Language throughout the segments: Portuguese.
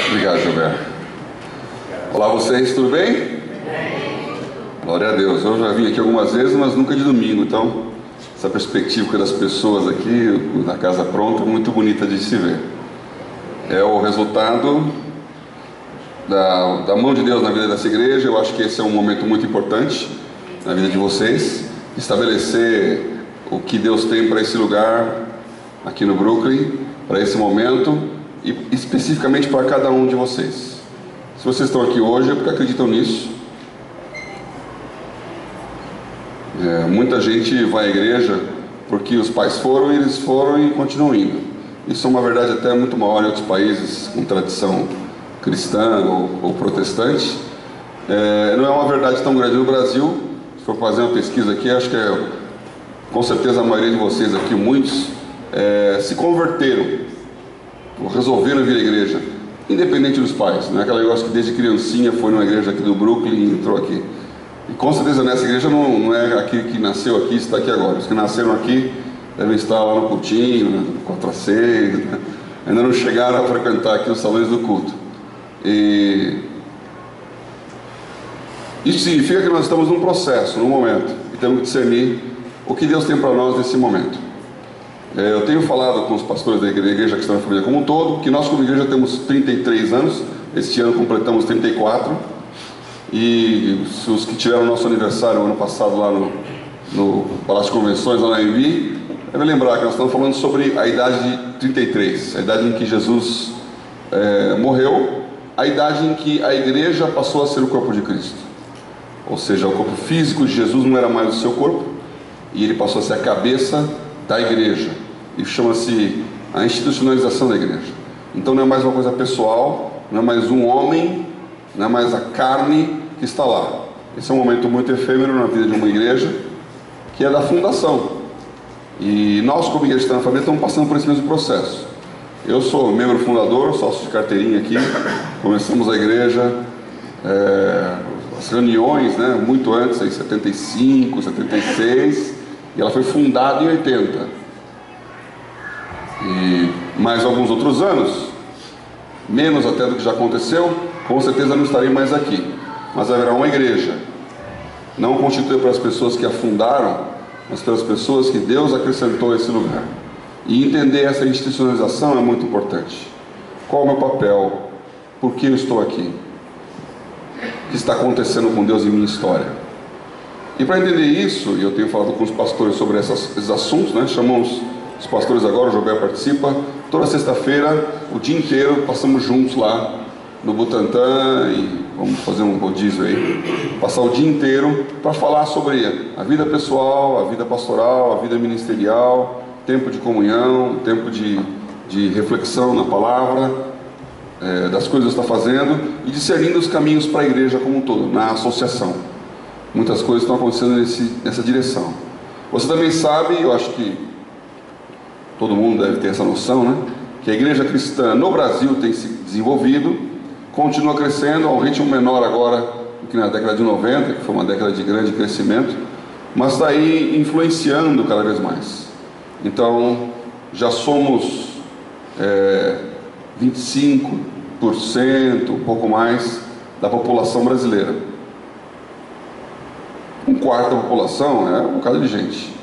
Obrigado, Gilberto. Olá, vocês, tudo bem? Glória a Deus. Eu já vim aqui algumas vezes, mas nunca de domingo. Então, essa perspectiva das pessoas aqui, na casa pronta, é muito bonita de se ver. É o resultado da mão de Deus na vida dessa igreja. Eu acho que esse é um momento muito importante na vida de vocês. Estabelecer o que Deus tem para esse lugar aqui no Brooklyn, para esse momento e especificamente para cada um de vocês. Se vocês estão aqui hoje é porque acreditam nisso. Muita gente vai à igreja porque os pais foram e eles foram e continuam indo. Isso é uma verdade até muito maior em outros países com tradição cristã ou protestante. Não é uma verdade tão grande no Brasil. Se for fazer uma pesquisa aqui, acho que com certeza a maioria de vocês aqui, muitos, se converteram, resolveram vir à igreja, independente dos pais. Não é aquele negócio que desde criancinha foi numa igreja aqui do Brooklyn e entrou aqui. E com certeza nessa igreja não é aquele que nasceu aqui e está aqui agora. Os que nasceram aqui devem estar lá no cultinho, no 4-6, ainda não chegaram a frequentar aqui os salões do culto. E isso significa que nós estamos num processo, num momento, e temos que discernir o que Deus tem para nós nesse momento. Eu tenho falado com os pastores da igreja que estão na família como um todo, que nós como igreja temos 33 anos, este ano completamos 34, e os que tiveram o nosso aniversário ano passado lá no Palácio de Convenções, lá na AMB, devem lembrar que nós estamos falando sobre a idade de 33, a idade em que Jesus morreu, a idade em que a igreja passou a ser o corpo de Cristo. Ou seja, o corpo físico de Jesus não era mais o seu corpo, e ele passou a ser a cabeça da igreja. Isso chama-se a institucionalização da igreja. Então não é mais uma coisa pessoal, não é mais um homem, não é mais a carne que está lá. Esse é um momento muito efêmero na vida de uma igreja, que é da fundação. E nós, como igreja na família, estamos passando por esse mesmo processo. Eu sou membro fundador, sócio de carteirinha aqui. Começamos a igreja, as reuniões, muito antes, em 75, 76, e ela foi fundada em 80. E mais alguns outros anos, menos até do que já aconteceu, com certeza não estarei mais aqui. Mas haverá uma igreja, não constituída pelas pessoas que a fundaram, mas pelas pessoas que Deus acrescentou a esse lugar. E entender essa institucionalização é muito importante. Qual é o meu papel? Por que eu estou aqui? O que está acontecendo com Deus em minha história? E para entender isso, e eu tenho falado com os pastores sobre esses assuntos, chamamos os pastores agora, o Gilberto participa, toda sexta-feira, o dia inteiro, passamos juntos lá no Butantã e vamos fazer um rodízio aí, passar o dia inteiro para falar sobre a vida pessoal, a vida pastoral, a vida ministerial, tempo de comunhão, tempo de reflexão na palavra, das coisas que está fazendo e discernindo os caminhos para a igreja como um todo, na associação. Muitas coisas estão acontecendo nessa direção. Você também sabe, eu acho que todo mundo deve ter essa noção, que a igreja cristã no Brasil tem se desenvolvido, continua crescendo a um ritmo menor agora do que na década de 90, que foi uma década de grande crescimento, mas está aí influenciando cada vez mais. Então, já somos 25%, um pouco mais, da população brasileira. Um quarto da população é um bocado de gente.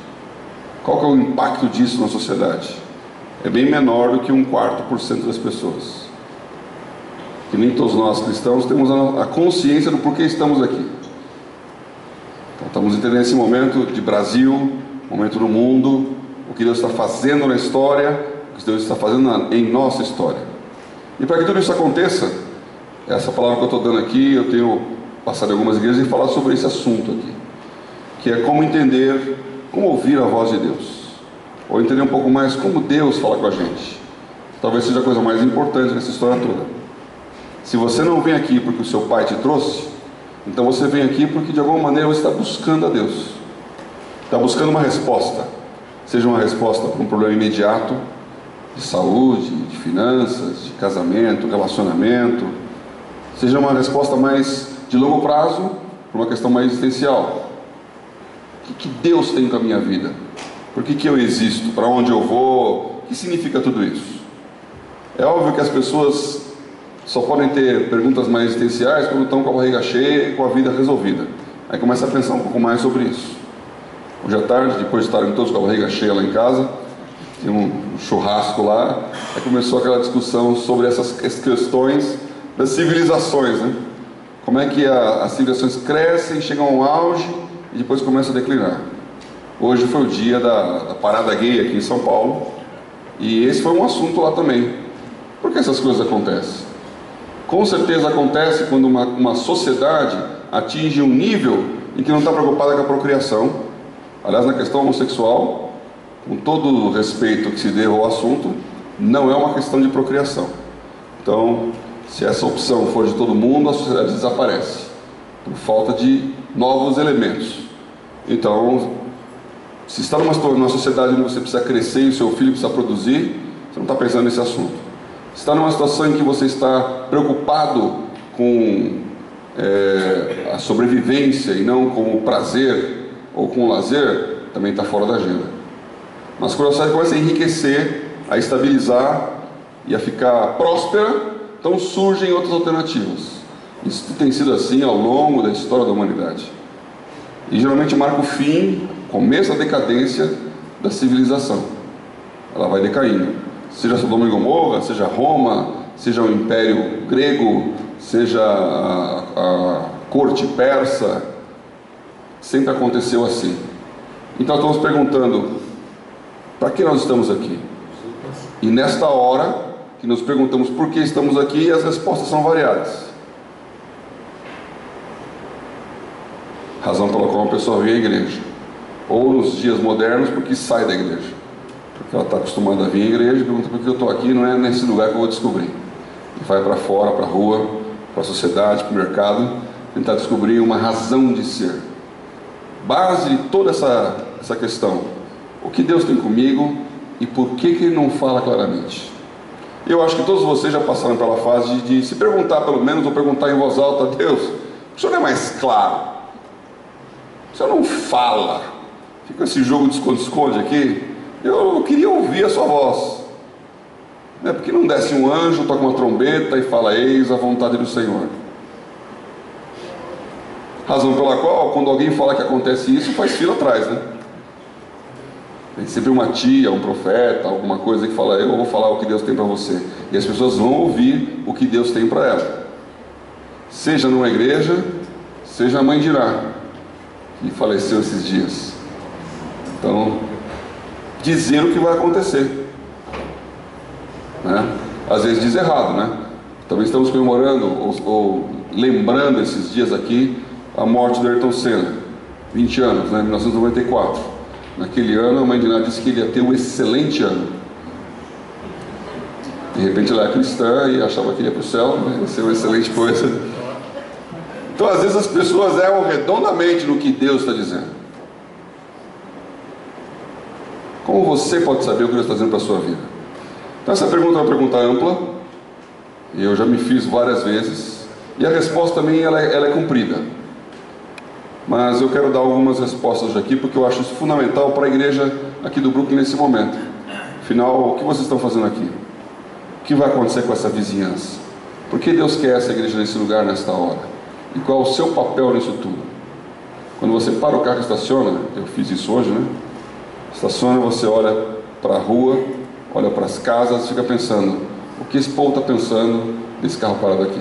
Qual que é o impacto disso na sociedade? É bem menor do que 1/4% das pessoas. Que nem todos nós cristãos temos a consciência do porquê estamos aqui. Então estamos entendendo esse momento de Brasil, momento no mundo, o que Deus está fazendo na história, o que Deus está fazendo em nossa história. E para que tudo isso aconteça, essa palavra que eu estou dando aqui, eu tenho passado em algumas igrejas e falado sobre esse assunto aqui, que é como entender, como ouvir a voz de Deus, ou entender um pouco mais como Deus fala com a gente. Talvez seja a coisa mais importante nessa história toda. Se você não vem aqui porque o seu pai te trouxe, então você vem aqui porque de alguma maneira você está buscando a Deus, está buscando uma resposta, seja uma resposta para um problema imediato, de saúde, de finanças, de casamento, relacionamento, seja uma resposta mais de longo prazo, para uma questão mais existencial. O que Deus tem com a minha vida? Por que eu existo? Para onde eu vou? o que significa tudo isso? É óbvio que as pessoas só podem ter perguntas mais existenciais quando estão com a barriga cheia e com a vida resolvida. Aí começa a pensar um pouco mais sobre isso. Hoje à tarde, depois de estarem todos com a barriga cheia lá em casa, tinha um churrasco lá, aí começou aquela discussão sobre essas questões das civilizações, né? Como é que as civilizações crescem, chegam ao auge e depois começam a declinar. Hoje foi o dia da parada gay aqui em São Paulo, e esse foi um assunto lá também. Por que essas coisas acontecem? Com certeza acontece quando uma sociedade atinge um nível em que não está preocupada com a procriação. Aliás, na questão homossexual, com todo o respeito que se deu ao assunto, não é uma questão de procriação. Então, se essa opção for de todo mundo, a sociedade desaparece, por falta de novos elementos. Então, se está numa sociedade onde você precisa crescer e o seu filho precisa produzir, você não está pensando nesse assunto. Se está numa situação em que você está preocupado com a sobrevivência e não com o prazer ou com o lazer, também está fora da agenda. Mas quando a sociedade começa a enriquecer, a estabilizar e a ficar próspera, então surgem outras alternativas. Isso tem sido assim ao longo da história da humanidade. E geralmente marca o fim, começo da decadência da civilização. Ela vai decaindo. Seja Sodoma e Gomorra, seja Roma, seja o Império Grego, seja a corte persa, sempre aconteceu assim. Então estamos perguntando, para que nós estamos aqui? E nesta hora que nos perguntamos por que estamos aqui, as respostas são variadas. Razão pela qual uma pessoa vem à igreja, ou nos dias modernos, porque sai da igreja, porque ela está acostumada a vir à igreja e pergunta por que eu estou aqui, não é nesse lugar que eu vou descobrir. E vai para fora, para a rua, para a sociedade, para o mercado, tentar descobrir uma razão de ser. Base de toda essa questão: o que Deus tem comigo e por que Ele não fala claramente? Eu acho que todos vocês já passaram pela fase de se perguntar, pelo menos, ou perguntar em voz alta: Deus, o Senhor não é mais claro? O Senhor não fala? Fica esse jogo de esconde-esconde aqui. Eu queria ouvir a sua voz. Porque não desce um anjo, toca uma trombeta e fala: eis a vontade do Senhor. Razão pela qual, quando alguém fala que acontece isso, faz fila atrás, né? Tem sempre uma tia, um profeta, alguma coisa que fala: eu vou falar o que Deus tem para você. E as pessoas vão ouvir o que Deus tem para ela. Seja numa igreja, seja a mãe de Irá, que faleceu esses dias. Então, dizer o que vai acontecer, né? Às vezes diz errado, né? Também estamos comemorando ou lembrando esses dias aqui a morte do Ayrton Senna, 20 anos, né? 1994. Naquele ano a mãe de Iná disse que ele ia ter um excelente ano. De repente ela era cristã e achava que ia para o céu, né? Ia ser uma excelente coisa. Então às vezes as pessoas erram redondamente no que Deus está dizendo. Como você pode saber o que Deus está dizendo para a sua vida? Então essa pergunta é uma pergunta ampla, e eu já me fiz várias vezes, e a resposta também ela é comprida. Mas eu quero dar algumas respostas hoje aqui, porque eu acho isso fundamental para a igreja aqui do Brooklyn nesse momento. Afinal, o que vocês estão fazendo aqui? O que vai acontecer com essa vizinhança? Por que Deus quer essa igreja nesse lugar, nesta hora? E qual é o seu papel nisso tudo? Quando você para o carro e estaciona, eu fiz isso hoje, né? Estaciona, você olha para a rua, olha para as casas, fica pensando: o que esse povo está pensando desse carro parado aqui?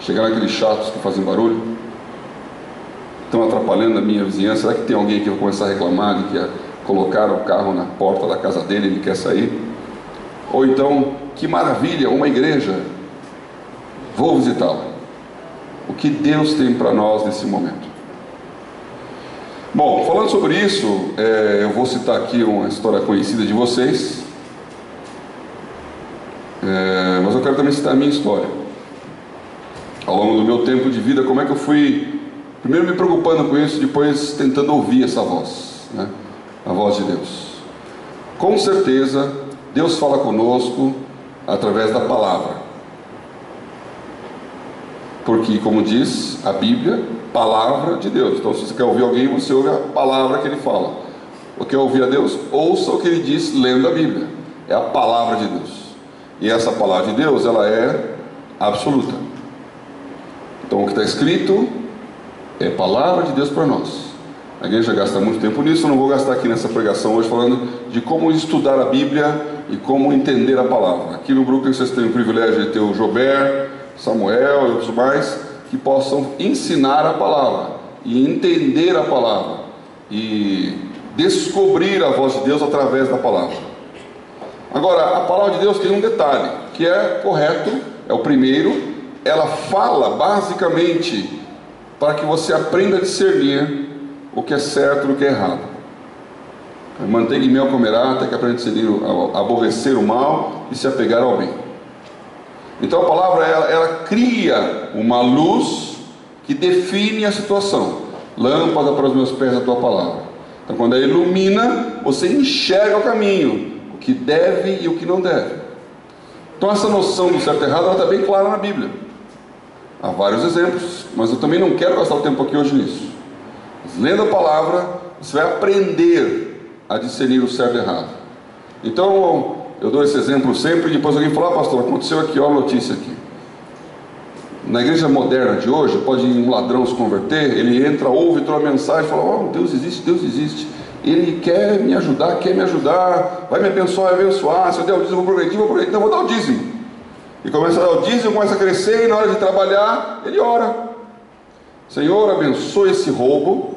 Chegar naqueles chatos que fazem barulho, estão atrapalhando a minha vizinhança. Será que tem alguém que vai começar a reclamar de que colocaram o carro na porta da casa dele e ele quer sair? Ou então, que maravilha, uma igreja, vou visitá-la. O que Deus tem para nós nesse momento? Bom, falando sobre isso, eu vou citar aqui uma história conhecida de vocês, mas eu quero também citar a minha história. Ao longo do meu tempo de vida, como é que eu fui, primeiro me preocupando com isso, depois tentando ouvir essa voz, né? A voz de Deus. Com certeza, Deus fala conosco através da palavra. Porque, como diz a Bíblia, palavra de Deus. Então, se você quer ouvir alguém, você ouve a palavra que ele fala. ou quer ouvir a Deus, ouça o que Ele diz lendo a Bíblia. É a palavra de Deus. E essa palavra de Deus, ela é absoluta. Então o que está escrito é palavra de Deus para nós. A igreja gasta muito tempo nisso, eu não vou gastar aqui nessa pregação hoje falando de como estudar a Bíblia e como entender a palavra. Aqui no Brooklyn vocês têm o privilégio de ter o Jober, Samuel e outros mais, que possam ensinar a palavra e entender a palavra e descobrir a voz de Deus através da palavra. Agora, a palavra de Deus tem um detalhe, que é correto, é o primeiro. Ela fala basicamente para que você aprenda a discernir o que é certo do que é errado. Manteiga e mel comerá até que aprenda a discernir, a aborrecer o mal e se apegar ao bem. Então a palavra ela cria uma luz que define a situação. Lâmpada para os meus pés a tua palavra. Então quando ela ilumina, você enxerga o caminho, o que deve e o que não deve. Então essa noção do certo e errado está bem clara na Bíblia. Há vários exemplos, mas eu também não quero gastar o tempo aqui hoje nisso. Mas, lendo a palavra, você vai aprender a discernir o certo e errado. Então eu dou esse exemplo sempre, e depois alguém fala: pastor, aconteceu aqui, olha a notícia aqui. Na igreja moderna de hoje, pode um ladrão se converter, ele entra, ouve toda a mensagem e fala: oh, Deus existe, Ele quer me ajudar, vai me abençoar, se eu der o dízimo, vou progredir, então vou dar o dízimo. E começa a dar o dízimo, começa a crescer, e na hora de trabalhar, ele ora: Senhor, abençoe esse roubo,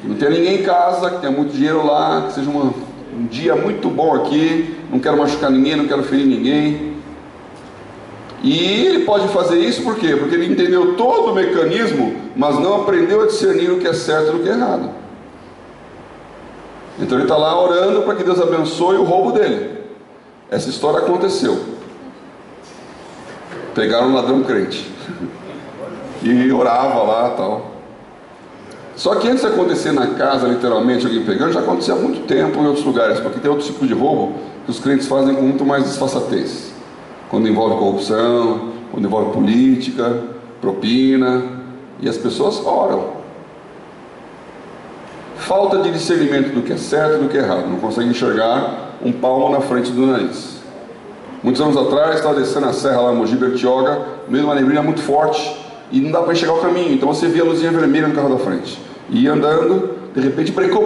que não tenha ninguém em casa, que tenha muito dinheiro lá, que seja um dia muito bom aqui, não quero machucar ninguém, não quero ferir ninguém. E ele pode fazer isso por quê? Porque ele entendeu todo o mecanismo, mas não aprendeu a discernir o que é certo do que é errado. Então ele está lá orando para que Deus abençoe o roubo dele. Essa história aconteceu. Pegaram um ladrão crente e orava lá e tal. Só que antes de acontecer na casa, literalmente, alguém pegando, já acontecia há muito tempo em outros lugares, porque tem outro tipo de roubo que os crentes fazem com muito mais disfarçatez. Quando envolve corrupção, quando envolve política, propina, e as pessoas oram. Falta de discernimento do que é certo e do que é errado, não consegue enxergar um palmo na frente do nariz. Muitos anos atrás, estava descendo a serra lá em Mogi Bertioga, no meio de uma neblina muito forte, e não dá para enxergar o caminho, então você via a luzinha vermelha no carro da frente. E ia andando, de repente brecou,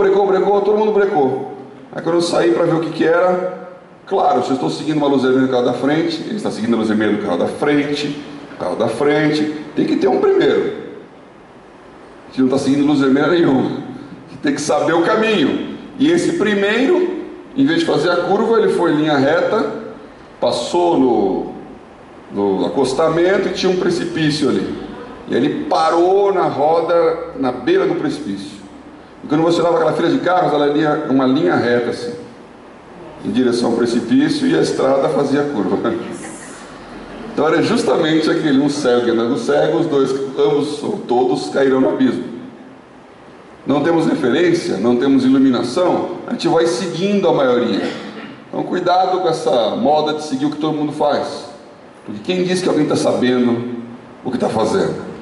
todo mundo brecou. Aí quando eu saí para ver o que era, claro, se eu estou seguindo uma luz vermelha no carro da frente, ele está seguindo a luz vermelha no carro da frente, tem que ter um primeiro. A gente não está seguindo luz vermelha nenhuma, tem que saber o caminho. E esse primeiro, em vez de fazer a curva, ele foi em linha reta, passou no acostamento e tinha um precipício ali. E ele parou na roda, na beira do precipício. E quando você olhava aquela fila de carros, ela ia uma linha reta assim, em direção ao precipício, e a estrada fazia curva. Então era justamente aquele, um cego andando cego, os dois, ambos ou todos caíram no abismo. Não temos referência, não temos iluminação, a gente vai seguindo a maioria. Então cuidado com essa moda de seguir o que todo mundo faz, porque quem diz que alguém está sabendo o que está fazendo?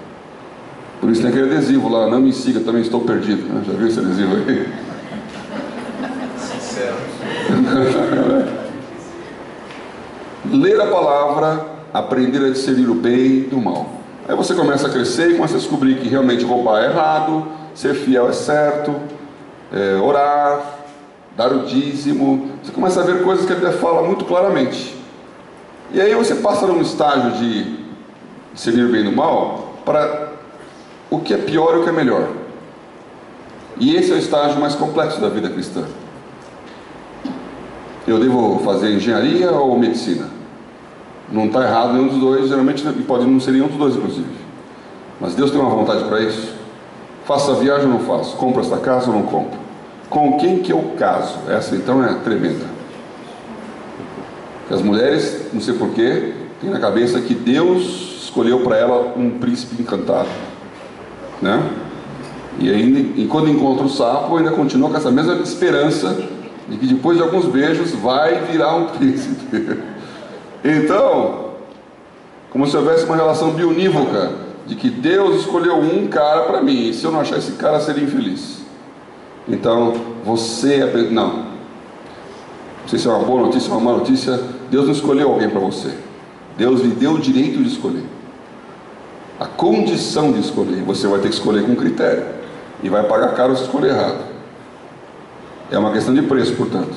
Por isso tem aquele adesivo lá: não me siga, também estou perdido, né? Já viu esse adesivo aí? Sincero. Ler a palavra, aprender a discernir o bem do mal. Aí você começa a crescer e começa a descobrir que realmente roubar é errado, ser fiel é certo, orar, dar o dízimo. Você começa a ver coisas que a Bíblia fala muito claramente. E aí você passa num estágio de discernir o bem do mal para o que é pior e o que é melhor. E esse é o estágio mais complexo da vida cristã. Eu devo fazer engenharia ou medicina? Não está errado nenhum dos dois, geralmente pode não ser nenhum dos dois, inclusive. Mas Deus tem uma vontade para isso? Faço a viagem ou não faço? Compro esta casa ou não compro? Com quem que eu caso? Essa então é tremenda. Porque as mulheres, não sei porquê, têm na cabeça que Deus escolheu para ela um príncipe encantado, né? E ainda, e quando encontra o sapo, ainda continua com essa mesma esperança de que depois de alguns beijos vai virar um príncipe. Então, como se houvesse uma relação bionívoca, de que Deus escolheu um cara para mim, e se eu não achar esse cara, seria infeliz. Então, você é... Não sei se é uma boa notícia ou uma má notícia, Deus não escolheu alguém para você. Deus lhe deu o direito de escolher, a condição de escolher, e você vai ter que escolher com critério, e vai pagar caro se escolher errado. É uma questão de preço, portanto.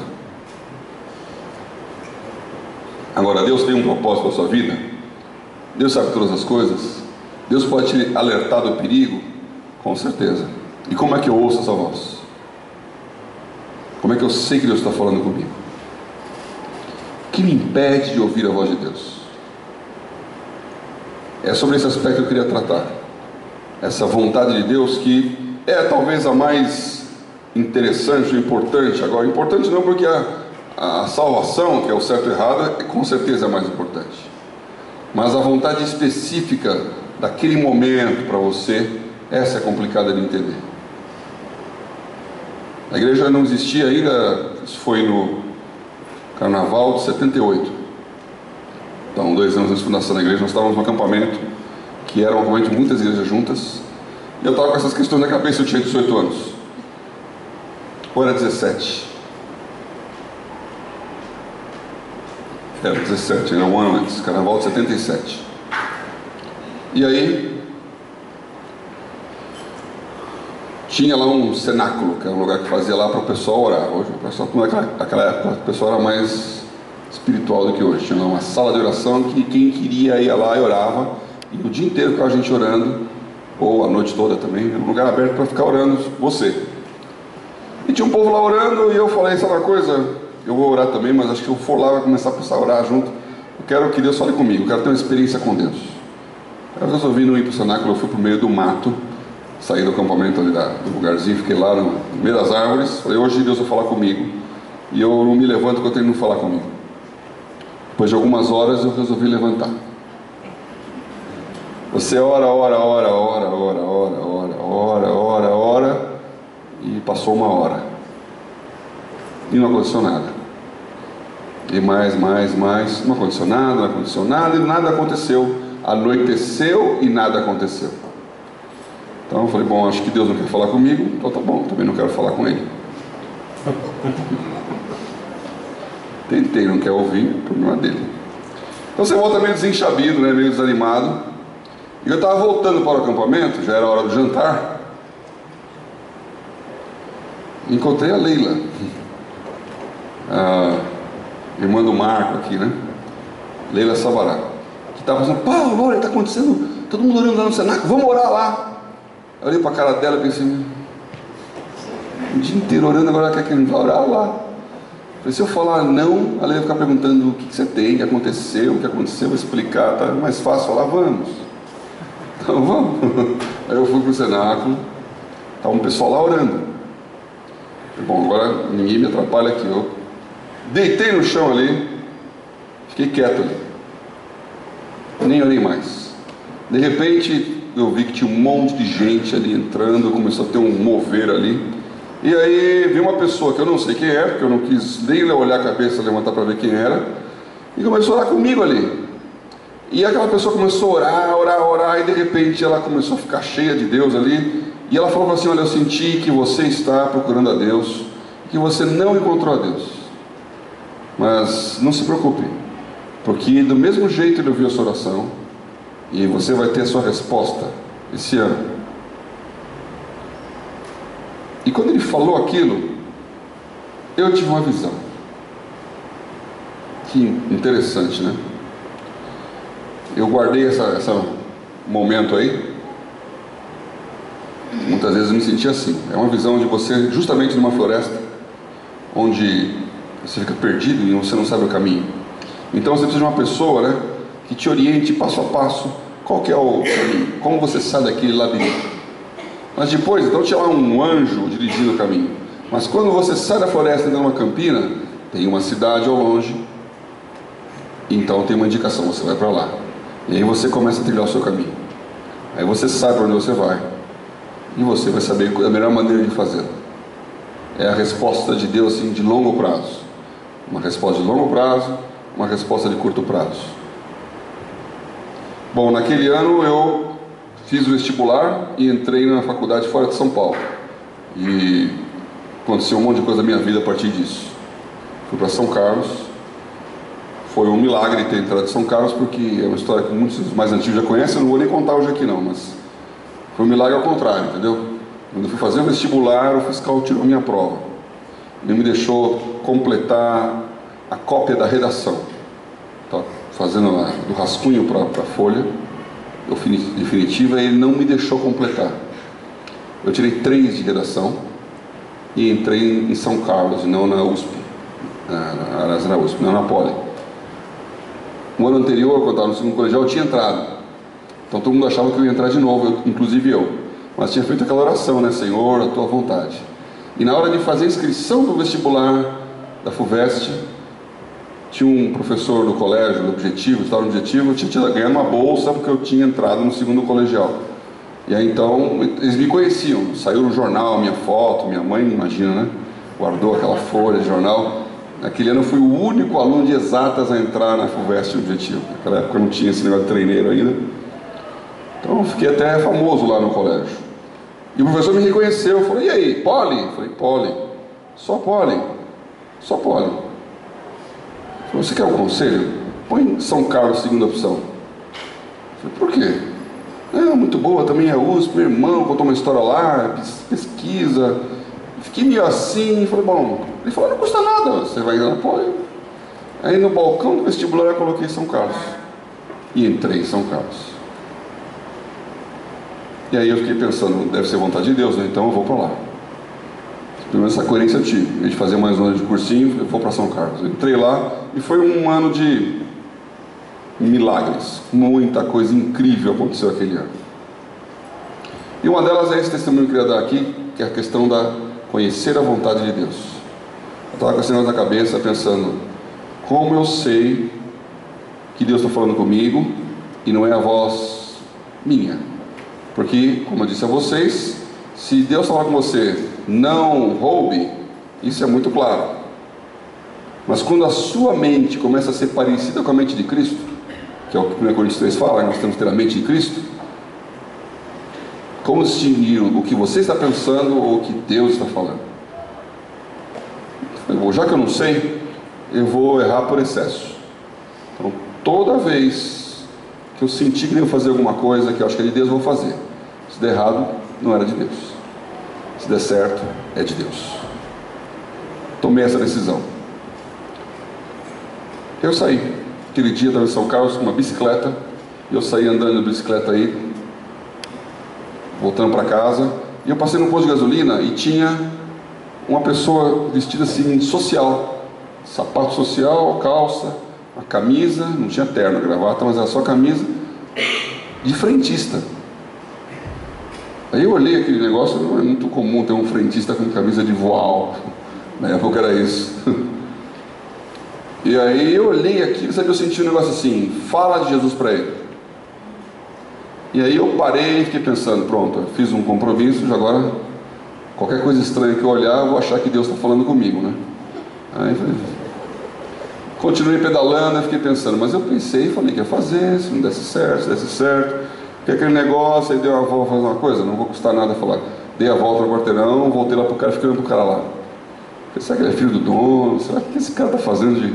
Agora, Deus tem um propósito para a sua vida? Deus sabe todas as coisas? Deus pode te alertar do perigo? Com certeza. E como é que eu ouço essa voz? Como é que eu sei que Deus está falando comigo? O que me impede de ouvir a voz de Deus? É sobre esse aspecto que eu queria tratar. Essa vontade de Deus que é talvez a mais interessante, importante. Agora, importante não porque a salvação, que é o certo e errado, com certeza é mais importante. Mas a vontade específica daquele momento para você, essa é complicada de entender. A igreja não existia ainda, isso foi no Carnaval de 78. Então, 2 anos antes da fundação da igreja, nós estávamos no acampamento, que era um acampamento de muitas igrejas juntas, e eu estava com essas questões na cabeça. Eu tinha 18 anos, ou era 17? Era 17, era um ano antes, Carnaval de 77. E aí, tinha lá um cenáculo, que era um lugar que fazia lá para o pessoal orar. Hoje, o pessoal, naquela época, o pessoal era mais espiritual do que hoje. Tinha lá uma sala de oração que quem queria ia lá e orava, e o dia inteiro ficava a gente orando, ou a noite toda também. Era um lugar aberto para ficar orando, você. E tinha um povo lá orando, e eu falei: sabe uma coisa, eu vou orar também, mas acho que se eu for lá vai começar a precisar orar junto. Eu quero que Deus fale comigo, eu quero ter uma experiência com Deus. Eu resolvi não ir para o cenáculo, eu fui para o meio do mato, saí do acampamento ali do lugarzinho, fiquei lá no meio das árvores. Falei: hoje Deus vai falar comigo, e eu não me levanto enquanto Ele não falar comigo. Depois de algumas horas eu resolvi levantar. Você ora, e passou 1 hora, e não aconteceu nada. E mais, não aconteceu nada, e nada aconteceu. Anoiteceu e nada aconteceu. Então eu falei: bom, acho que Deus não quer falar comigo, então tá bom, também não quero falar com Ele. Tentei, não quer ouvir, o problema dele. Então você volta meio desenchabido, né, meio desanimado. E eu estava voltando para o acampamento, já era hora do jantar. Encontrei a Leila, a irmã do Marco aqui, né? Leila Sabará, que estava dizendo: Paulo, olha, está acontecendo, todo mundo orando lá no cenáculo, vamos orar lá. Eu olhei para a cara dela e pensei: o dia inteiro orando, agora ela quer que a gente vá orar lá. Falei: se eu falar não, ela ia ficar perguntando o que você tem, o que aconteceu, vou explicar, tá mais fácil falar vamos. Então vamos. Aí eu fui para o cenáculo, estava um pessoal lá orando. Falei: bom, agora ninguém me atrapalha aqui. Eu deitei no chão ali, fiquei quieto ali, nem orei mais. De repente eu vi que tinha um monte de gente ali entrando, começou a ter um mover ali. E aí vi uma pessoa que eu não sei quem é, porque eu não quis nem olhar a cabeça, levantar para ver quem era, e começou a orar comigo ali. E aquela pessoa começou a orar, e de repente ela começou a ficar cheia de Deus ali, e ela falou assim: olha, eu senti que você está procurando a Deus, que você não encontrou a Deus, mas não se preocupe, porque do mesmo jeito Ele ouviu a sua oração, e você vai ter a sua resposta esse ano. E quando ele falou aquilo, eu tive uma visão. Que interessante, né? Eu guardei esse momento aí. Muitas vezes eu me senti assim. É uma visão de você justamente numa floresta, onde você fica perdido e você não sabe o caminho. Então você precisa de uma pessoa, né, que te oriente passo a passo. Qual que é o caminho? Como você sai daquele labirinto? Mas depois, então tinha lá um anjo dirigindo o caminho. Mas quando você sai da floresta e entra numa campina, tem uma cidade ao longe, então tem uma indicação, você vai para lá. E aí você começa a trilhar o seu caminho. Aí você sabe para onde você vai, e você vai saber a melhor maneira de fazê-lo. É a resposta de Deus assim, de longo prazo. Uma resposta de longo prazo, uma resposta de curto prazo. Bom, naquele ano eu fiz o vestibular e entrei na faculdade fora de São Paulo. E Aconteceu um monte de coisa na minha vida a partir disso. Fui para São Carlos. Foi um milagre ter entrado em São Carlos, porque é uma história que muitos mais antigos já conhecem, eu não vou nem contar hoje aqui não, mas foi um milagre ao contrário, entendeu? Quando eu fui fazer o vestibular, o fiscal tirou a minha prova. Ele me deixou completar a cópia da redação. Tá fazendo do rascunho para a folha definitiva, e ele não me deixou completar. Eu tirei 3 de redação e entrei em São Carlos, não na USP, na USP, não na Poli. No ano anterior, quando eu estava no segundo colegial, eu tinha entrado. Então todo mundo achava que eu ia entrar de novo, inclusive eu. Mas tinha feito aquela oração, né? Senhor, a tua vontade. E na hora de fazer a inscrição do vestibular da FUVEST, tinha um professor do colégio, do Objetivo, estava no Objetivo, eu tinha ganhado uma bolsa porque eu tinha entrado no segundo colegial. E aí então, eles me conheciam, saiu no jornal, minha foto, minha mãe, imagina, né? Guardou aquela folha de jornal. Naquele ano eu fui o único aluno de exatas a entrar na FUVEST Objetivo. Naquela época não tinha esse negócio de treineiro ainda. Então eu fiquei até famoso lá no colégio. E o professor me reconheceu, falou, e aí, Poli? Eu falei, Poli. Só Poli. Só Poli. Falei, você quer um conselho? Põe São Carlos segunda opção. Eu falei, por quê? Muito boa, também é USP, meu irmão contou uma história lá, pesquisa. Fiquei meio assim, falei, bom, ele falou, não custa nada, você vai na Poli. Aí no balcão do vestibular eu coloquei São Carlos. E entrei em São Carlos. E aí eu fiquei pensando, deve ser vontade de Deus, né? Então eu vou para lá. Pelo menos essa coerência eu tive. Em vez de fazer mais um ano de cursinho, eu vou para São Carlos. Eu entrei lá e foi um ano de milagres. Muita coisa incrível aconteceu aquele ano. E uma delas é esse testemunho que eu queria dar aqui, que é a questão da conhecer a vontade de Deus. Eu estava com esse negócio na cabeça, pensando, como eu sei que Deus está falando comigo e não é a voz minha? Porque, como eu disse a vocês, se Deus falar com você, não roube, isso é muito claro. Mas quando a sua mente começa a ser parecida com a mente de Cristo, que é o que 1 Coríntios 3 fala, nós temos que ter a mente de Cristo, como distinguir o que você está pensando ou o que Deus está falando? Já que eu não sei, eu vou errar por excesso. Então, toda vez que eu sentir que devo fazer alguma coisa que eu acho que é de Deus, eu vou fazer. Se der errado, não era de Deus. Se der certo, é de Deus. Tomei essa decisão. Eu saí. Aquele dia estava em São Carlos com uma bicicleta. E eu saí andando de bicicleta aí, voltando para casa. E eu passei num posto de gasolina e tinha uma pessoa vestida assim, social. Sapato social, calça, uma camisa, não tinha terno, gravata, mas era só camisa, de frentista. Aí eu olhei aquele negócio, não é muito comum ter um frentista com camisa de voal, na época era isso. E aí eu olhei aquilo, sabe, eu senti um negócio assim, fala de Jesus para ele. E aí eu parei e fiquei pensando, pronto, eu fiz um compromisso, já agora, qualquer coisa estranha que eu olhar, eu vou achar que Deus está falando comigo, né? Aí falei, continuei pedalando, eu fiquei pensando, mas eu pensei, falei que ia fazer, se não desse certo, que aquele negócio, aí deu a volta, fazer uma coisa, não vou custar nada falar, dei a volta no quarteirão, voltei lá pro cara, fiquei olhando pro cara lá. Falei, será que ele é filho do dono? Será que esse cara está fazendo de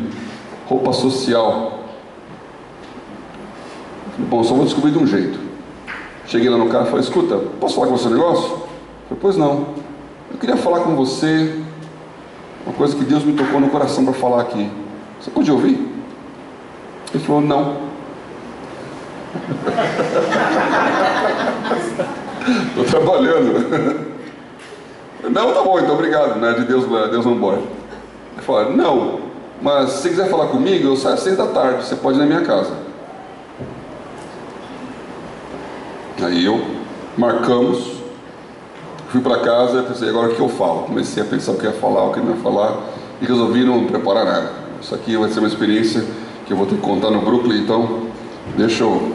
roupa social? Falei, bom, só vou descobrir de um jeito. Cheguei lá no cara e falei, escuta, posso falar com você um negócio? Falei, pois não. Eu queria falar com você uma coisa que Deus me tocou no coração para falar aqui. Você pode ouvir? Ele falou, não. Estou trabalhando. Não, tá bom, então obrigado, né? De Deus, Deus não embora. Ele falou, não, mas se você quiser falar comigo, eu saio às 6 da tarde, você pode ir na minha casa. Aí marcamos, fui para casa e pensei, agora o que eu falo? Comecei a pensar o que ia falar, o que não ia falar, e resolvi não preparar nada. Isso aqui vai ser uma experiência que eu vou ter que contar no Brooklyn, então deixa eu...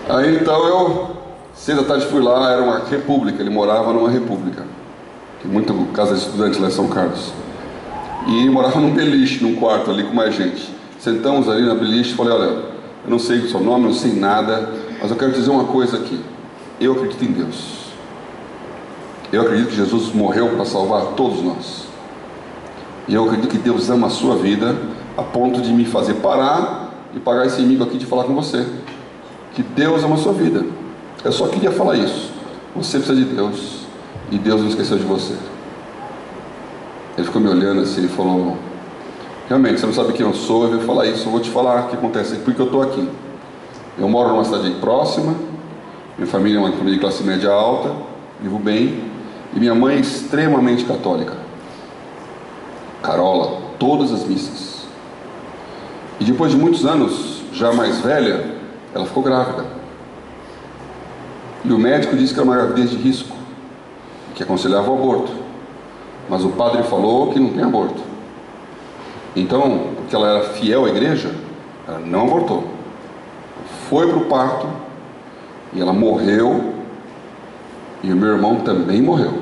Aí então eu, 6 da tarde fui lá, era uma república, ele morava numa república, tem muita casa de estudantes lá em São Carlos, e morava num beliche, num quarto ali com mais gente. Sentamos ali na beliche e falei, olha, eu não sei o seu nome, não sei nada, mas eu quero dizer uma coisa aqui, eu acredito em Deus. Eu acredito que Jesus morreu para salvar todos nós. E eu acredito que Deus ama a sua vida a ponto de me fazer parar e pagar esse amigo aqui de falar com você. Que Deus ama a sua vida. Eu só queria falar isso. Você precisa de Deus e Deus não esqueceu de você. Ele ficou me olhando assim e falou: realmente, você não sabe quem eu sou, eu vou falar isso, eu vou te falar o que acontece, porque eu estou aqui. Eu moro numa cidade próxima, minha família é uma família de classe média alta, vivo bem, e minha mãe é extremamente católica. Carola, todas as missas. E depois de muitos anos, já mais velha, ela ficou grávida. E o médico disse que era uma gravidez de risco, que aconselhava o aborto. Mas o padre falou que não tem aborto. Então, porque ela era fiel à igreja, ela não abortou. Foi para o parto, e ela morreu, e o meu irmão também morreu.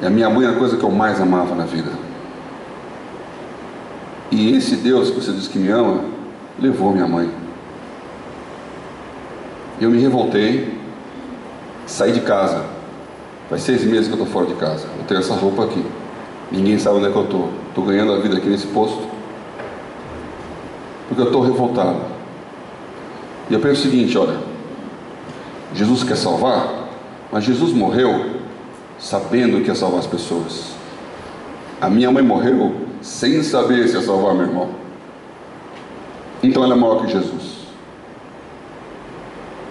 E a minha mãe era a coisa que eu mais amava na vida. E esse Deus que você diz que me ama, levou minha mãe. Eu me revoltei, saí de casa. Faz 6 meses que eu estou fora de casa. Eu tenho essa roupa aqui. Ninguém sabe onde é que eu estou. Estou ganhando a vida aqui nesse posto. Porque eu estou revoltado. E eu penso o seguinte, olha, Jesus quer salvar, mas Jesus morreu sabendo que ia salvar as pessoas. A minha mãe morreu sem saber se ia salvar meu irmão. Então ela é maior que Jesus.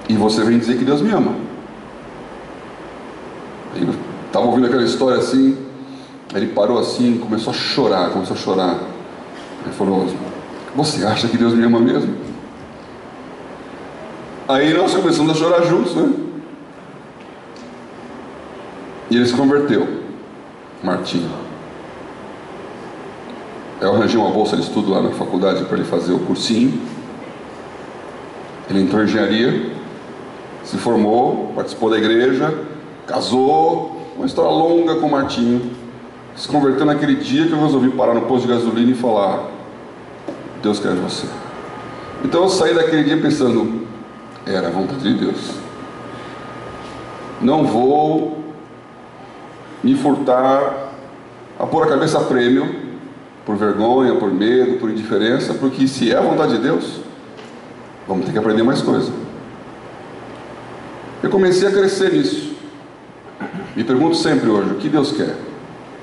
E você vem dizer que Deus me ama. Eu estava ouvindo aquela história assim, ele parou assim, começou a chorar. Ele falou: você acha que Deus me ama mesmo? Aí nós começamos a chorar juntos, né? E ele se converteu, Martinho. Eu arranjei uma bolsa de estudo lá na faculdade para ele fazer o cursinho. Ele entrou em engenharia, se formou, participou da igreja, casou, uma história longa com o Martinho. Se converteu naquele dia que eu resolvi parar no posto de gasolina e falar: Deus quer de você. Então eu saí daquele dia pensando: era a vontade de Deus. Não vou me furtar a pôr a cabeça a prêmio, por vergonha, por medo, por indiferença, porque se é a vontade de Deus, vamos ter que aprender mais coisa. Eu comecei a crescer nisso. Me pergunto sempre hoje: o que Deus quer?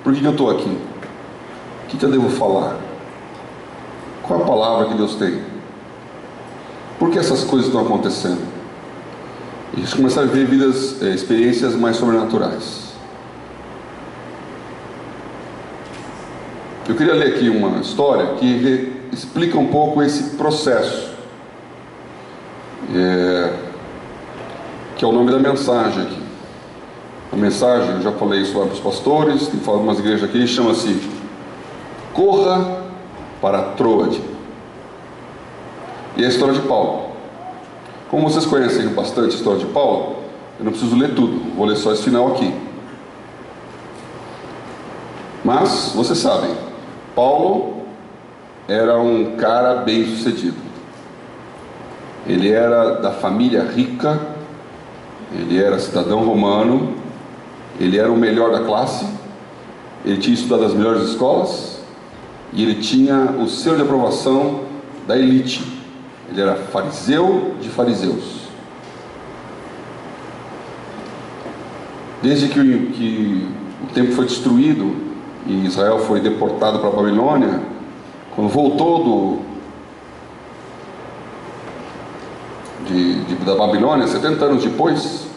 Por que eu estou aqui? O que eu devo falar? Qual a palavra que Deus tem? Por que essas coisas estão acontecendo? E a gente começar a viver experiências mais sobrenaturais. Eu queria ler aqui uma história que explica um pouco esse processo, que é o nome da mensagem aqui. A mensagem, eu já falei isso lá para os pastores, tem falado em umas igrejas aqui, chama-se Corra para Troade. E é a história de Paulo. Como vocês conhecem bastante a história de Paulo, eu não preciso ler tudo, vou ler só esse final aqui. Mas, vocês sabem, Paulo era um cara bem sucedido. Ele era da família rica, ele era cidadão romano, ele era o melhor da classe, ele tinha estudado nas melhores escolas, e ele tinha o selo de aprovação da elite. Ele era fariseu de fariseus. Desde que o templo foi destruído e Israel foi deportado para a Babilônia, quando voltou da Babilônia, 70 anos depois,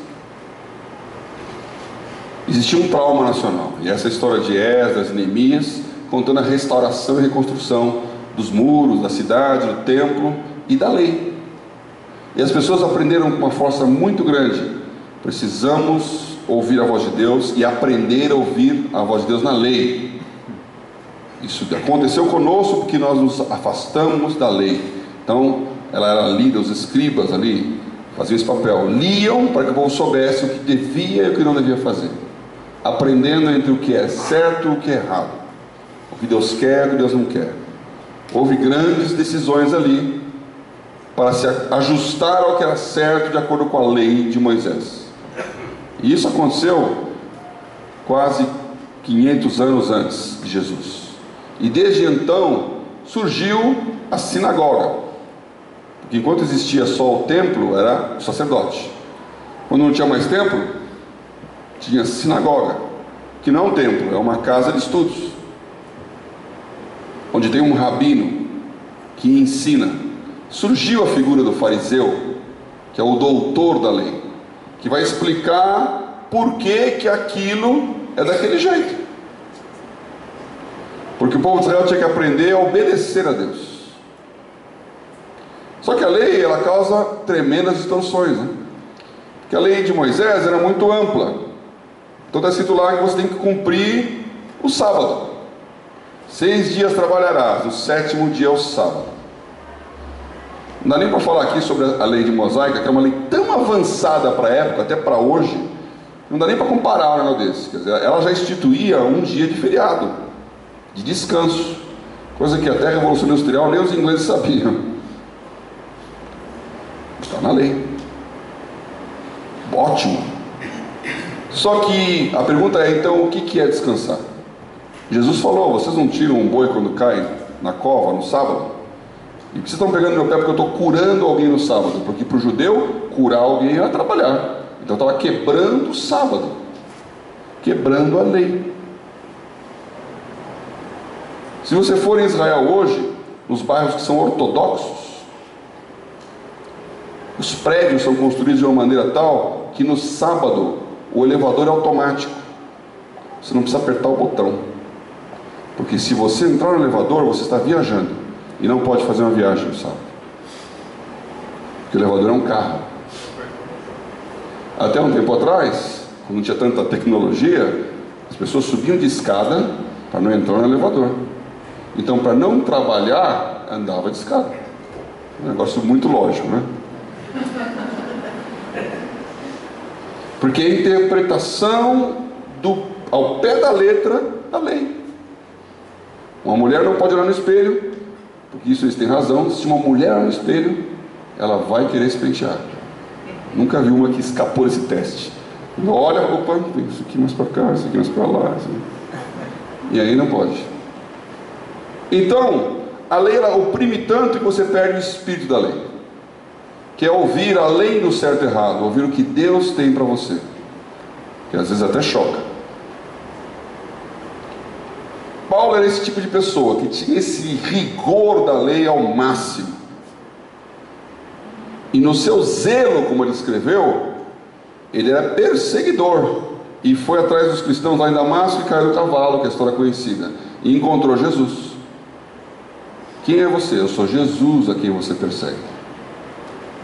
existia um trauma nacional. E essa história de Esdras e Neemias, contando a restauração e reconstrução dos muros, da cidade, do templo e da lei. E as pessoas aprenderam com uma força muito grande: precisamos ouvir a voz de Deus e aprender a ouvir a voz de Deus na lei. Isso aconteceu conosco porque nós nos afastamos da lei. Então ela era lida, os escribas ali faziam esse papel, liam para que o povo soubesse o que devia e o que não devia fazer, aprendendo entre o que é certo e o que é errado, o que Deus quer e o que Deus não quer. Houve grandes decisões ali para se ajustar ao que era certo de acordo com a lei de Moisés. E isso aconteceu quase 500 anos antes de Jesus. E desde então surgiu a sinagoga. Porque enquanto existia só o templo, era o sacerdote. Quando não tinha mais templo, tinha sinagoga, que não é um templo, é uma casa de estudos, onde tem um rabino que ensina. Surgiu a figura do fariseu, que é o doutor da lei, que vai explicar por que aquilo é daquele jeito. Porque o povo de Israel tinha que aprender a obedecer a Deus. Só que a lei, ela causa tremendas distorções, né? Porque a lei de Moisés era muito ampla. Então está escrito lá que você tem que cumprir o sábado. 6 dias trabalharás, o 7º dia é o sábado. Não dá nem para falar aqui sobre a lei de Mosaica, que é uma lei tão avançada para a época, até para hoje, não dá nem para comparar um negócio desse. Quer dizer, ela já instituía um dia de feriado, de descanso, coisa que até a Revolução Industrial nem os ingleses sabiam. Está na lei. Ótimo. Só que a pergunta é, então, o que é descansar? Jesus falou, vocês não tiram um boi quando cai na cova no sábado? E por que vocês estão pegando meu pé porque eu estou curando alguém no sábado? Porque para o judeu, curar alguém era trabalhar. Então eu estava quebrando o sábado, quebrando a lei. Se você for em Israel hoje, nos bairros que são ortodoxos, os prédios são construídos de uma maneira tal que no sábado o elevador é automático. Você não precisa apertar o botão. Porque se você entrar no elevador, você está viajando e não pode fazer uma viagem no sábado. Porque o elevador é um carro. Até um tempo atrás, quando não tinha tanta tecnologia, as pessoas subiam de escada para não entrar no elevador. Então, para não trabalhar, andava de escada. Um negócio muito lógico, né? Porque é a interpretação ao pé da letra da lei. Uma mulher não pode olhar no espelho, porque isso eles têm razão. Se uma mulher olhar no espelho, ela vai querer se pentear. Nunca vi uma que escapou desse teste. Olha, opa, tem isso aqui mais para cá, isso aqui mais para lá. Assim. E aí não pode. Então, a lei ela oprime tanto que você perde o espírito da lei, que é ouvir além do certo e errado, ouvir o que Deus tem para você, que às vezes até choca. Paulo era esse tipo de pessoa que tinha esse rigor da lei ao máximo, e no seu zelo, como ele escreveu, ele era perseguidor, e foi atrás dos cristãos lá em Damasco e caiu do cavalo, que é a história conhecida, e encontrou Jesus. Quem é você? Eu sou Jesus a quem você persegue.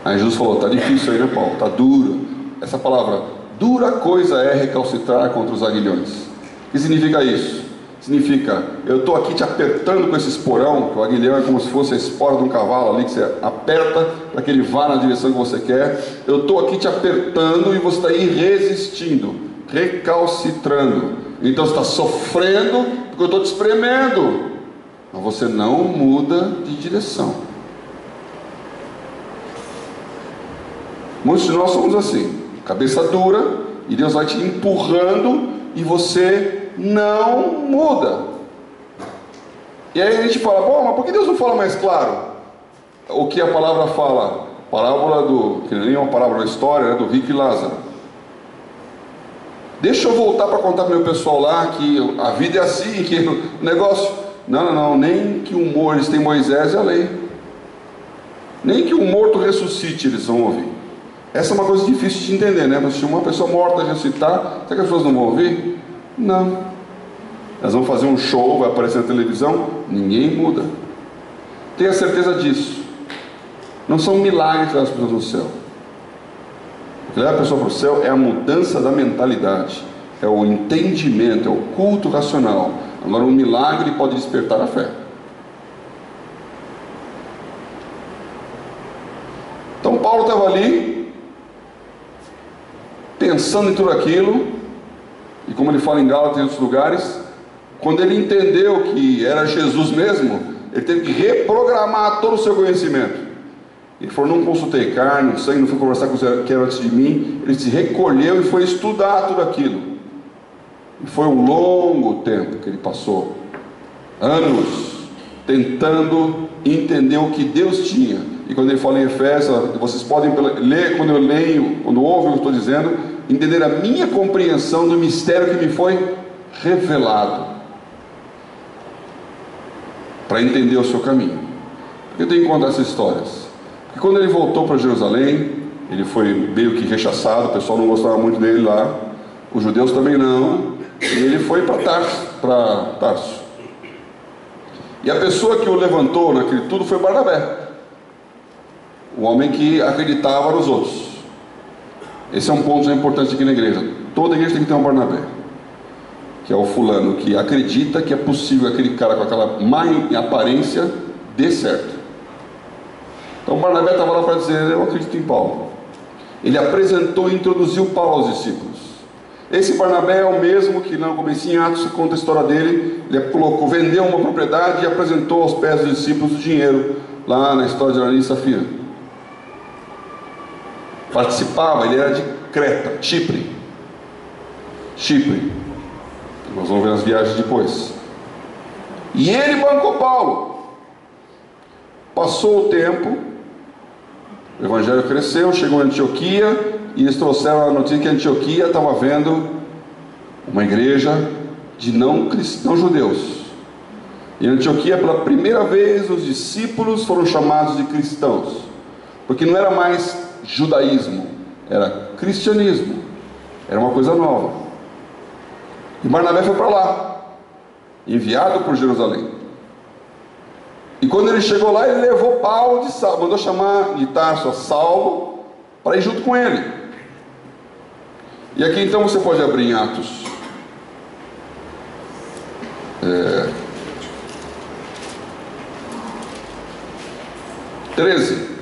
Aí Jesus falou, está difícil aí, né, Paulo? Está duro. Essa palavra, dura coisa é recalcitrar contra os aguilhões. O que significa isso? Significa, eu estou aqui te apertando com esse esporão, que o aguilhão é como se fosse a espora de um cavalo ali, que você aperta para que ele vá na direção que você quer. Eu estou aqui te apertando e você está aí resistindo, recalcitrando. Então você está sofrendo porque eu estou te espremendo. Mas você não muda de direção. Muitos de nós somos assim, cabeça dura, e Deus vai te empurrando e você não muda. E aí a gente fala, bom, mas por que Deus não fala mais claro o que a palavra fala? Parábola que nem é uma parábola, é uma história, né, do rico e Lázaro. Deixa eu voltar para contar para o meu pessoal lá que a vida é assim, que o negócio... Não, nem que um morto, eles têm Moisés e a lei. Nem que um morto ressuscite eles vão ouvir. Essa é uma coisa difícil de entender, né? Mas se uma pessoa morta ressuscitar, será que as pessoas não vão ouvir? Não. Elas vão fazer um show, vai aparecer na televisão, ninguém muda. Tenha certeza disso. Não são milagres que levam as pessoas no céu. O que leva a pessoa para o céu é a mudança da mentalidade, é o entendimento, é o culto racional. Agora, um milagre pode despertar a fé. Então, Paulo estava ali, pensando em tudo aquilo, e como ele fala em Gálatas e em outros lugares, quando ele entendeu que era Jesus mesmo, ele teve que reprogramar todo o seu conhecimento. Ele falou: não consultei carne, sangue, não fui conversar com os que eram antes de mim. Ele se recolheu e foi estudar tudo aquilo. E foi um longo tempo que ele passou, anos, tentando entender o que Deus tinha. E quando ele fala em Efésios, vocês podem ler, quando eu leio, quando ouvem o que eu estou dizendo, entender a minha compreensão do mistério que me foi revelado, para entender o seu caminho. Por que eu tenho que contar essas histórias? Porque quando ele voltou para Jerusalém, ele foi meio que rechaçado, o pessoal não gostava muito dele lá, os judeus também não, e ele foi para Tarso. E a pessoa que o levantou naquele tudo foi Barnabé, o homem que acreditava nos outros. Esse é um ponto importante aqui na igreja. Toda igreja tem que ter um Barnabé, que é o fulano que acredita que é possível aquele cara com aquela má aparência dê certo. Então Barnabé estava lá para dizer: eu acredito em Paulo. Ele apresentou e introduziu Paulo aos discípulos. Esse Barnabé é o mesmo que no começo em Atos conta a história dele. Ele vendeu uma propriedade e apresentou aos pés dos discípulos o dinheiro, lá na história de Ananias e Safira. Participava, ele era de Creta, Chipre. Nós vamos ver as viagens depois. E ele bancou Paulo. Passou o tempo, o evangelho cresceu, chegou a Antioquia, e eles trouxeram a notícia que a Antioquia estava vendo uma igreja de não judeus. E em Antioquia, pela primeira vez, os discípulos foram chamados de cristãos, porque não era mais judaísmo, era cristianismo, era uma coisa nova. E Barnabé foi para lá, enviado por Jerusalém. E quando ele chegou lá, ele levou Paulo de Saulo, mandou chamar de Tarso a Saulo para ir junto com ele. E aqui então você pode abrir em Atos 13.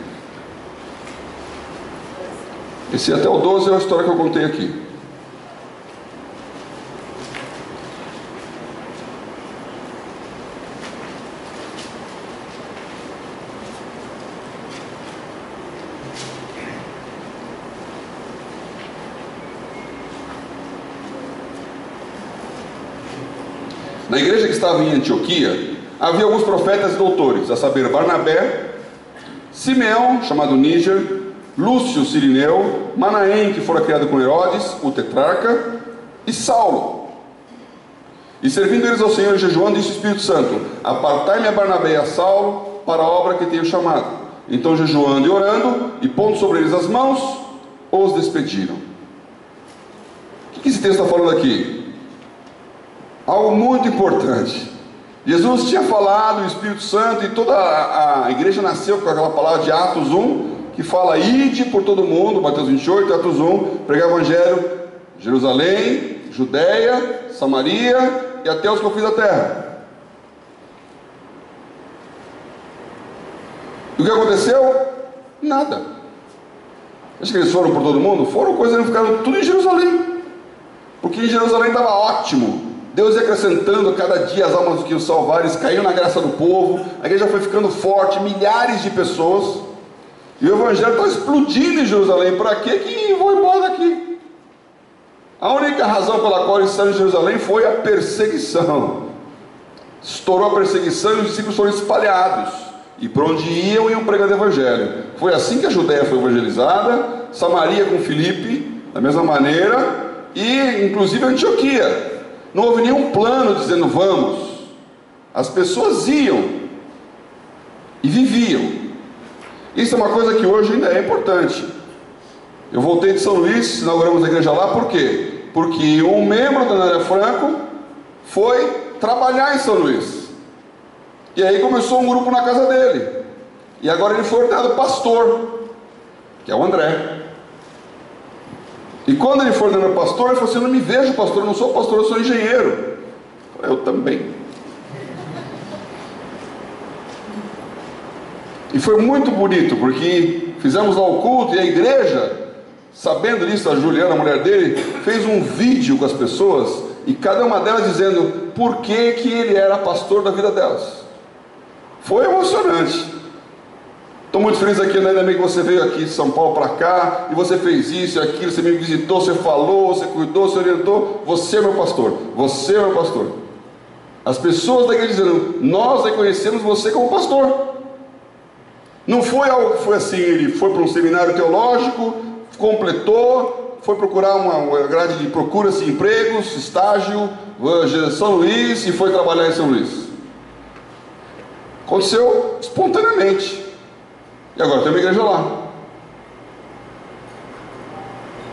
Esse até o 12 é a história que eu contei aqui. Na igreja que estava em Antioquia, havia alguns profetas e doutores, a saber, Barnabé, Simeão, chamado Níger, Lúcio Cirineu, Manaém, que fora criado com Herodes, o tetrarca, e Saulo. E servindo eles ao Senhor, jejuando, disse o Espírito Santo: apartai-me a Barnabé e a Saulo para a obra que tenho chamado. Então, jejuando e orando, e pondo sobre eles as mãos, os despediram. O que esse texto está falando aqui? Algo muito importante. Jesus tinha falado, o Espírito Santo, e toda a igreja nasceu com aquela palavra de Atos 1, que fala: ide por todo mundo, Mateus 28, Atos 1, pregar o evangelho, Jerusalém, Judeia, Samaria e até os confins da terra. E o que aconteceu? Nada. Acho que eles foram por todo mundo? Foram, coisas não ficaram tudo em Jerusalém, porque em Jerusalém estava ótimo. Deus ia acrescentando cada dia as almas que iam salvar, eles caíram na graça do povo, a igreja foi ficando forte, milhares de pessoas, e o evangelho está explodindo em Jerusalém. Para que vou embora daqui? A única razão pela qual eles saíram de Jerusalém foi a perseguição. Estourou a perseguição e os discípulos foram espalhados, e para onde iam pregando o evangelho. Foi assim que a Judéia foi evangelizada, Samaria com Filipe, da mesma maneira, e inclusive Antioquia. Não houve nenhum plano dizendo vamos. As pessoas iam e viviam. Isso é uma coisa que hoje ainda é importante. Eu voltei de São Luís, inauguramos a igreja lá, por quê? Porque um membro da Anália Franco foi trabalhar em São Luís. E aí começou um grupo na casa dele. E agora ele foi ordenado pastor, que é o André. E quando ele foi ordenado pastor, ele falou assim: eu não me vejo pastor, eu não sou pastor, eu sou engenheiro. Eu também. E foi muito bonito, porque fizemos lá o culto, e a igreja, sabendo disso, a Juliana, a mulher dele, fez um vídeo com as pessoas, e cada uma delas dizendo por que ele era pastor da vida delas. Foi emocionante. Estou muito feliz aqui, né? Ainda bem que você veio aqui de São Paulo para cá, e você fez isso e aquilo, você me visitou, você falou, você cuidou, você orientou. Você é meu pastor, você é meu pastor. As pessoas da igreja dizendo, nós reconhecemos você como pastor. Não foi algo que foi assim, ele foi para um seminário teológico, completou, foi procurar uma grade de procura-se empregos, estágio, São Luís, e foi trabalhar em São Luís. Aconteceu espontaneamente. E agora tem uma igreja lá.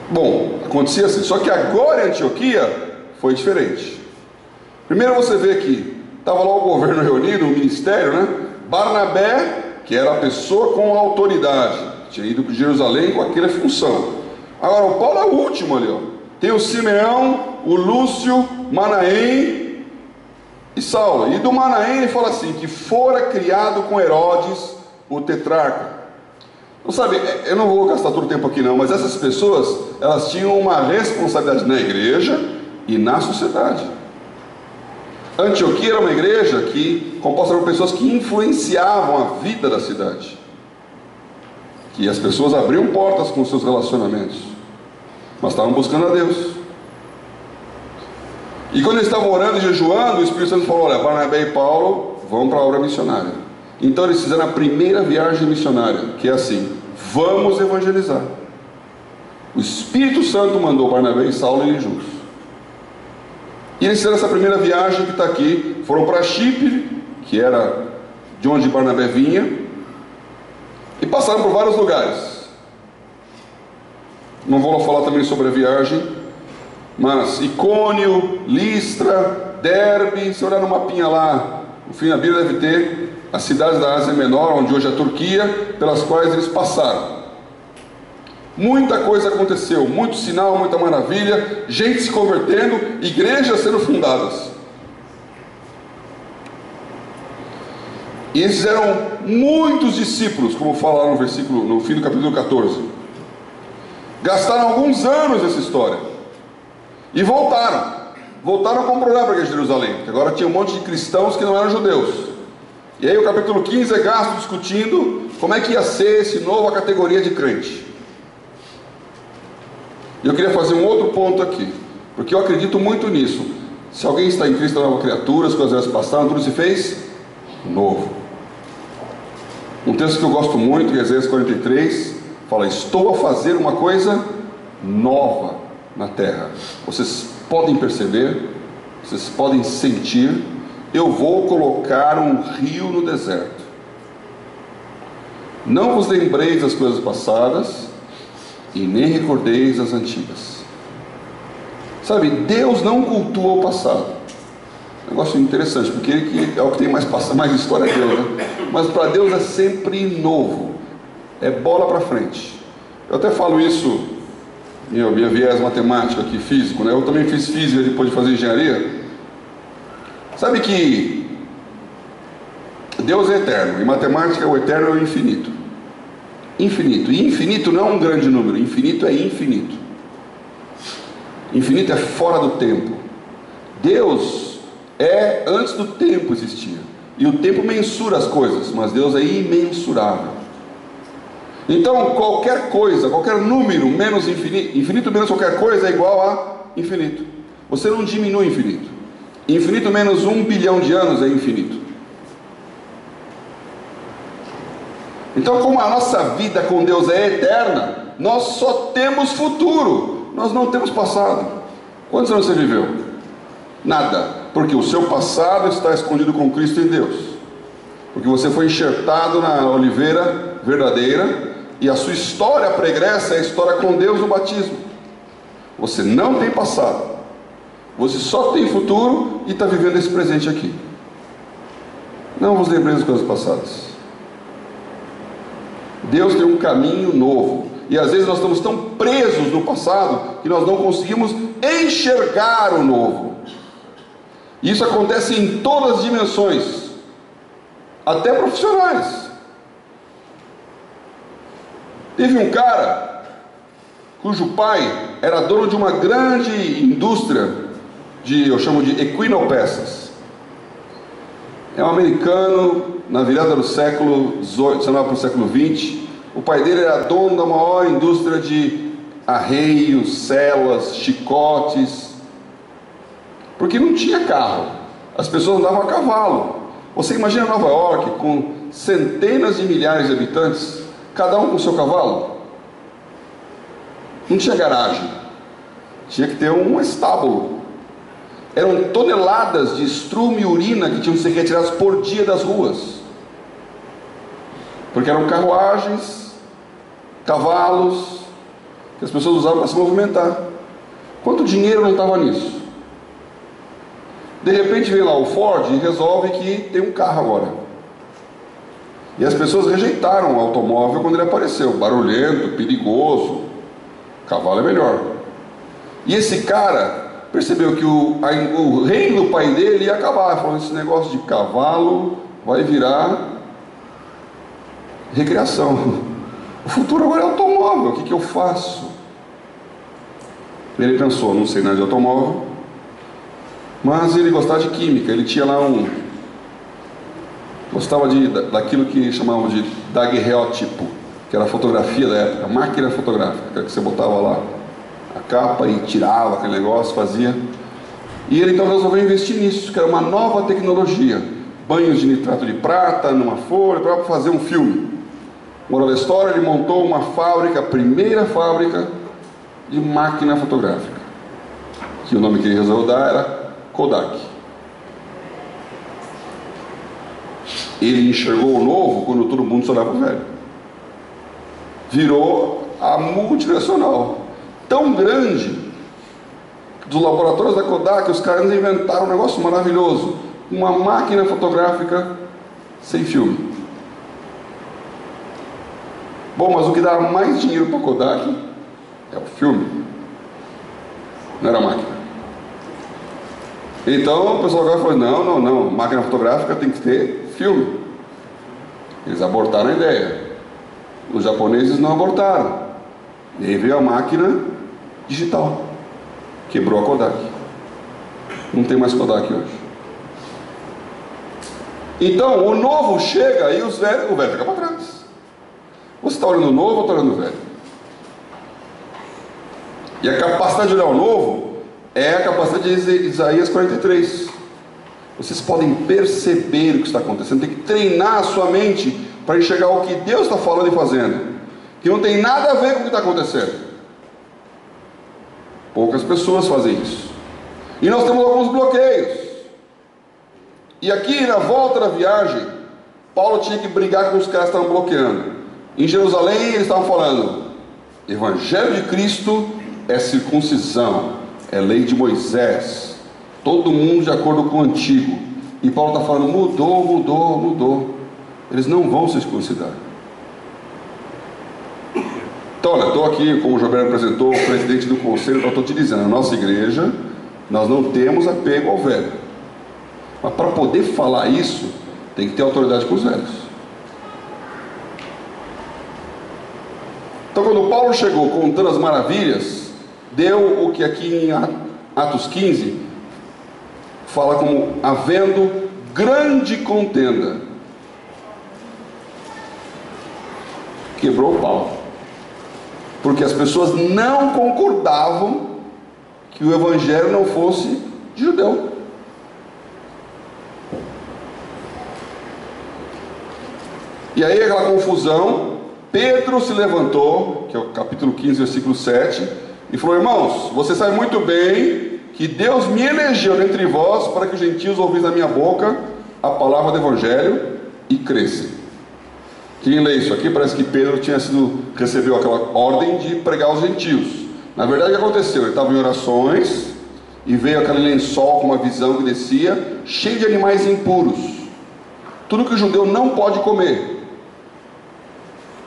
Bom, acontecia assim, só que agora em Antioquia foi diferente. Primeiro você vê que estava lá o governo reunido, o ministério, né? Barnabé, que era a pessoa com autoridade, tinha ido para Jerusalém com aquela função. Agora o Paulo é o último ali, ó. Tem o Simeão, o Lúcio, Manaém e Saulo. E do Manaém ele fala assim, que fora criado com Herodes, o tetrarca. Não sabe, eu não vou gastar todo o tempo aqui não, mas essas pessoas, elas tinham uma responsabilidade na igreja e na sociedade. Antioquia era uma igreja composta por pessoas que influenciavam a vida da cidade, que as pessoas abriam portas com seus relacionamentos, mas estavam buscando a Deus. E quando eles estavam orando e jejuando, o Espírito Santo falou, olha, Barnabé e Paulo vão para a obra missionária. Então eles fizeram a primeira viagem missionária, que é assim, vamos evangelizar. O Espírito Santo mandou Barnabé e Saulo irem juntos. E eles fizeram essa primeira viagem que está aqui, foram para Chipre, que era de onde Barnabé vinha, e passaram por vários lugares. Não vou falar também sobre a viagem, mas Icônio, Listra, Derbe, se olhar no mapinha lá, no fim da Bíblia deve ter as cidades da Ásia Menor, onde hoje é a Turquia, pelas quais eles passaram. Muita coisa aconteceu, muito sinal, muita maravilha, gente se convertendo, igrejas sendo fundadas. E eles fizeram muitos discípulos, como fala lá no fim do capítulo 14. Gastaram alguns anos nessa história. E voltaram com problema para a igreja de Jerusalém, porque agora tinha um monte de cristãos que não eram judeus. E aí o capítulo 15 é gasto discutindo como é que ia ser esse nova categoria de crente. E eu queria fazer um outro ponto aqui, porque eu acredito muito nisso. Se alguém está em Cristo, é nova criatura, as coisas passaram, tudo se fez novo. Um texto que eu gosto muito, Isaías 43, fala, estou a fazer uma coisa nova na terra. Vocês podem perceber, vocês podem sentir, eu vou colocar um rio no deserto. Não vos lembreis das coisas passadas, e nem recordeis as antigas. Sabe, Deus não cultua o passado. Negócio interessante, porque ele é o que tem mais história de Deus, né? Mas para Deus é sempre novo, é bola para frente. Eu até falo isso, minha viés matemático aqui, físico, né? Eu também fiz física depois de fazer engenharia. Sabe que Deus é eterno, em matemática o eterno é o infinito. Infinito, e infinito não é um grande número, infinito é infinito. Infinito é fora do tempo. Deus é antes do tempo existir, e o tempo mensura as coisas, mas Deus é imensurável. Então qualquer coisa, qualquer número menos infinito, infinito menos qualquer coisa é igual a infinito. Você não diminui infinito. Infinito menos 1 bilhão de anos é infinito. Então, como a nossa vida com Deus é eterna, nós só temos futuro, nós não temos passado. Quantos anos você viveu? Nada, porque o seu passado está escondido com Cristo em Deus, porque você foi enxertado na oliveira verdadeira, e a sua história pregressa é a história com Deus no batismo. Você não tem passado, você só tem futuro e está vivendo esse presente aqui. Não vos lembrei das coisas passadas. Deus tem um caminho novo, e às vezes nós estamos tão presos no passado que nós não conseguimos enxergar o novo. Isso acontece em todas as dimensões, até profissionais. Teve um cara cujo pai era dono de uma grande indústria eu chamo de equinopeças. É um americano, na virada do século XIX para o século XX. O pai dele era dono da maior indústria de arreios, celas, chicotes, porque não tinha carro, as pessoas andavam a cavalo. Você imagina Nova York com centenas de milhares de habitantes, cada um com seu cavalo? Não tinha garagem, tinha que ter um estábulo. Eram toneladas de estrume e urina que tinham que ser retirados por dia das ruas, porque eram carruagens, cavalos, que as pessoas usavam para se movimentar. Quanto dinheiro não estava nisso? De repente vem lá o Ford e resolve que tem um carro agora. E as pessoas rejeitaram o automóvel quando ele apareceu, barulhento, perigoso. Cavalo é melhor. E esse cara percebeu que o reino do pai dele ia acabar. Falou: esse negócio de cavalo vai virar recreação. O futuro agora é automóvel, o que eu faço? Ele pensou: não sei nada de automóvel, mas ele gostava de química. Ele tinha lá gostava daquilo que chamavam de daguerreótipo, que era a fotografia da época, máquina fotográfica, que você botava lá a capa e tirava aquele negócio, fazia. E ele então resolveu investir nisso, que era uma nova tecnologia, banhos de nitrato de prata numa folha, para fazer um filme. Moral da história: ele montou uma fábrica, a primeira fábrica de máquina fotográfica, que o nome que ele resolveu dar era Kodak. Ele enxergou o novo quando todo mundo só olhava para o velho. Virou a multinacional, tão grande, dos laboratórios da Kodak, os caras inventaram um negócio maravilhoso, uma máquina fotográfica sem filme. Bom, mas o que dá mais dinheiro para a Kodak é o filme, não era a máquina. Então o pessoal agora falou: não, máquina fotográfica tem que ter filme. Eles abortaram a ideia. Os japoneses não abortaram. E aí veio a máquina digital, quebrou a Kodak. Não tem mais Kodak hoje. Então o novo chega e o velho fica para trás. Você está olhando o novo ou está olhando o velho? E a capacidade de olhar o novo é a capacidade de Isaías 43. Vocês podem perceber o que está acontecendo. Tem que treinar a sua mente para enxergar o que Deus está falando e fazendo, que não tem nada a ver com o que está acontecendo. Poucas pessoas fazem isso. E nós temos alguns bloqueios. E aqui na volta da viagem, Paulo tinha que brigar com os caras que estavam bloqueando. Em Jerusalém eles estavam falando: Evangelho de Cristo é circuncisão, é lei de Moisés, todo mundo de acordo com o antigo. E Paulo está falando: mudou. Eles não vão se circuncidar. Então olha, estou aqui, como o Joberto apresentou, o presidente do conselho, então estou te dizendo: na nossa igreja nós não temos apego ao velho. Mas para poder falar isso, tem que ter autoridade com os velhos. Então quando Paulo chegou contando as maravilhas, deu o que aqui em Atos 15 fala como havendo grande contenda. Quebrou o pau, porque as pessoas não concordavam que o evangelho não fosse de judeu. E aí aquela confusão, Pedro se levantou, que é o capítulo 15, versículo 7, e falou: irmãos, você sabe muito bem que Deus me elegeu dentre vós para que os gentios ouvissem da minha boca a palavra do evangelho e crescem. Quem lê isso aqui, parece que Pedro recebeu aquela ordem de pregar aos gentios. Na verdade, o que aconteceu? Ele estava em orações e veio aquele lençol com uma visão que descia, cheio de animais impuros, tudo que o judeu não pode comer.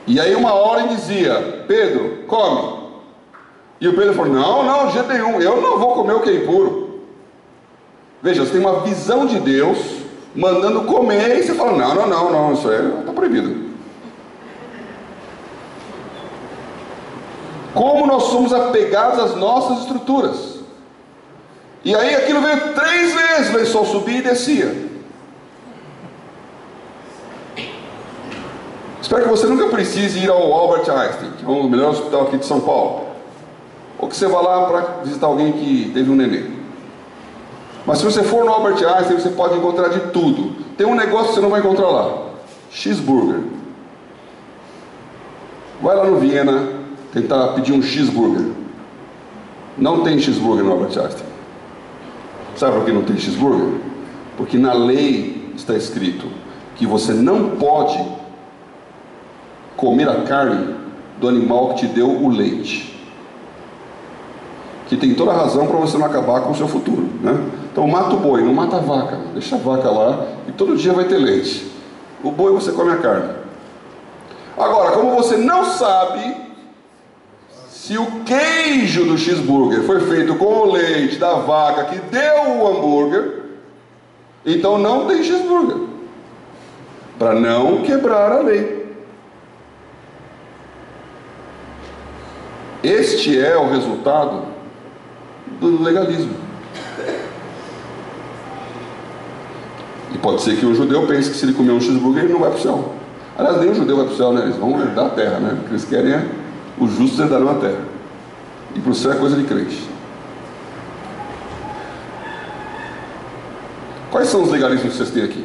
E aí uma ordem dizia: Pedro, come. E o Pedro falou: não, de jeito nenhum, eu não vou comer o que é impuro. Veja, você tem uma visão de Deus mandando comer, e você fala: não, isso aí está proibido. Como nós somos apegados às nossas estruturas. E aí aquilo veio 3 vezes, o lençol subia e descia. Espero que você nunca precise ir ao Albert Einstein, que é o melhor hospital aqui de São Paulo, ou que você vá lá para visitar alguém que teve um neném. Mas se você for no Albert Einstein, você pode encontrar de tudo. Tem um negócio que você não vai encontrar lá: cheeseburger. Vai lá no Viena tentar pedir um cheeseburger. Não tem cheeseburger no Albert Einstein. Sabe por que não tem cheeseburger? Porque na lei está escrito que você não pode comer a carne do animal que te deu o leite. Que tem toda a razão para você não acabar com o seu futuro, né? Então mata o boi, não mata a vaca. Deixa a vaca lá e todo dia vai ter leite. O boi você come a carne. Agora, como você não sabe se o queijo do cheeseburger foi feito com o leite da vaca que deu o hambúrguer, então não tem cheeseburger, para não quebrar a lei. Este é o resultado do legalismo. E pode ser que o judeu pense que se ele comer um cheeseburger ele não vai para o céu. Aliás, nem o judeu vai para o céu, né? Eles vão herdar a terra, né? Porque eles querem os justos herdarão a terra. E para o céu é coisa de crente. Quais são os legalismos que vocês têm aqui?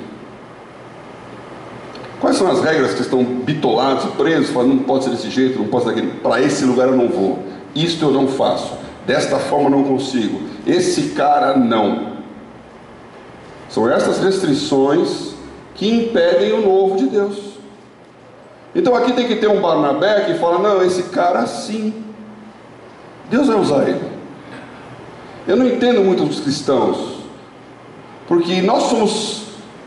Quais são as regras que estão bitolados, presos, falando não pode ser desse jeito, não pode ser daquele, para esse lugar eu não vou, isto eu não faço, desta forma eu não consigo, esse cara não. São essas restrições que impedem o novo de Deus. Então aqui tem que ter um Barnabé que fala, não, esse cara sim, Deus vai usar ele. Eu não entendo muito dos cristãos, porque nós somos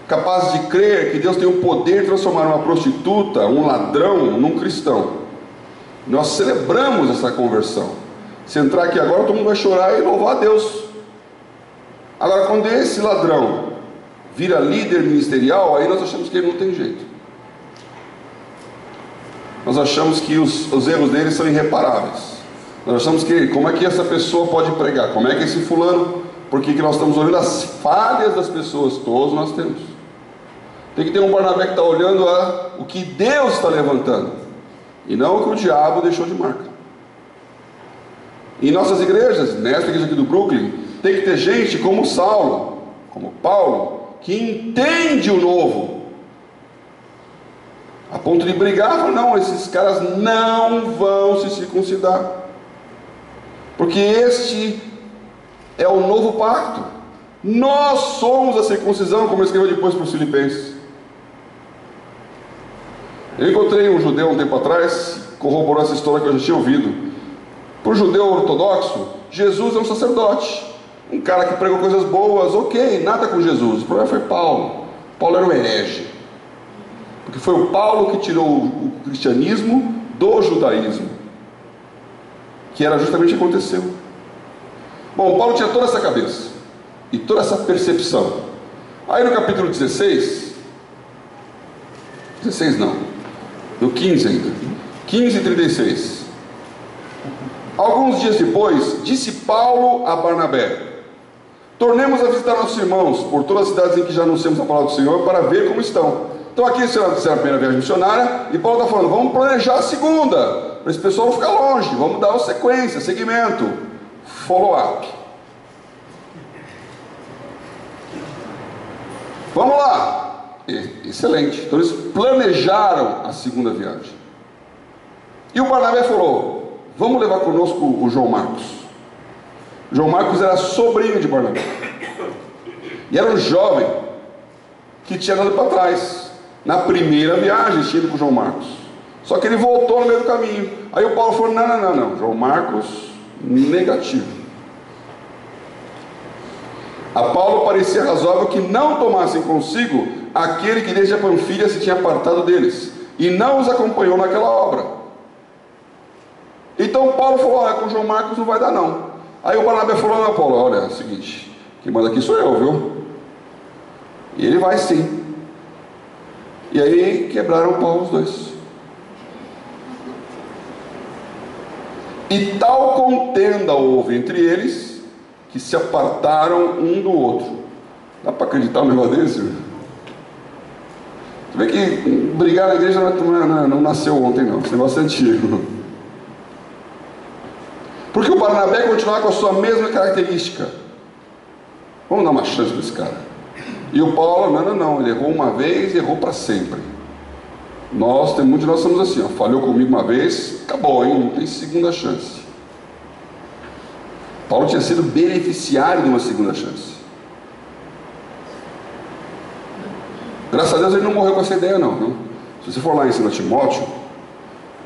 capazes de crer que Deus tem o poder de transformar uma prostituta, um ladrão, num cristão. Nós celebramos essa conversão. Se entrar aqui agora, todo mundo vai chorar e louvar a Deus. Agora, quando esse ladrão vira líder ministerial, aí nós achamos que ele não tem jeito. Nós achamos que os erros dele são irreparáveis. Nós achamos que, como é que essa pessoa pode pregar? Como é que esse fulano... Porque que nós estamos olhando as falhas das pessoas, todos nós temos. Tem que ter um Barnabé que está olhando o que Deus está levantando, e não o que o diabo deixou de marca. Em nossas igrejas, nesta igreja aqui do Brooklyn, tem que ter gente como Saulo, como Paulo, que entende o novo, a ponto de brigar, falar, não, esses caras não vão se circuncidar, porque este é o novo pacto. Nós somos a circuncisão, como eu escrevi depois para os Filipenses. Eu encontrei um judeu um tempo atrás, corroborou essa história que eu já tinha ouvido. Para o judeu ortodoxo, Jesus é um sacerdote, um cara que pregou coisas boas, ok, nada com Jesus. O problema foi Paulo. Paulo era um herege, porque foi o Paulo que tirou o cristianismo do judaísmo, que era justamente o que aconteceu. Bom, Paulo tinha toda essa cabeça e toda essa percepção. Aí no capítulo 16 não, no 15 ainda, 15:36. Alguns dias depois, disse Paulo a Barnabé: tornemos a visitar nossos irmãos por todas as cidades em que já anunciamos a palavra do Senhor, para ver como estão. Então aqui será a primeira viagem missionária, e Paulo está falando, vamos planejar a segunda, para esse pessoal não ficar longe, vamos dar uma sequência, seguimento, follow-up. Vamos lá. Excelente. Então eles planejaram a segunda viagem. E o Barnabé falou, vamos levar conosco o João Marcos. João Marcos era sobrinho de Barnabé, e era um jovem que tinha andado para trás na primeira viagem, estive com o João Marcos, só que ele voltou no meio do caminho. Aí o Paulo falou, não, João Marcos negativo. A Paulo parecia razoável que não tomassem consigo aquele que desde a Panfilha se tinha apartado deles, e não os acompanhou naquela obra. Então Paulo falou, com João Marcos não vai dar não. Aí o Barnabé falou, não, Paulo, olha, é o seguinte, quem manda aqui sou eu, viu? E ele vai sim. E aí quebraram o pau os dois. E tal contenda houve entre eles, que se apartaram um do outro. Dá para acreditar um negócio desse? Você vê que brigar na igreja não nasceu ontem, não. Esse negócio é antigo. Porque o Barnabé continuava com a sua mesma característica. Vamos dar uma chance para esse cara. E o Paulo, não. Ele errou uma vez e errou para sempre. Muitos de nós somos assim, ó, falhou comigo uma vez, acabou, hein? Não tem segunda chance. Paulo tinha sido beneficiário de uma segunda chance. Graças a Deus ele não morreu com essa ideia, não. Se você for lá em 2 Timóteo,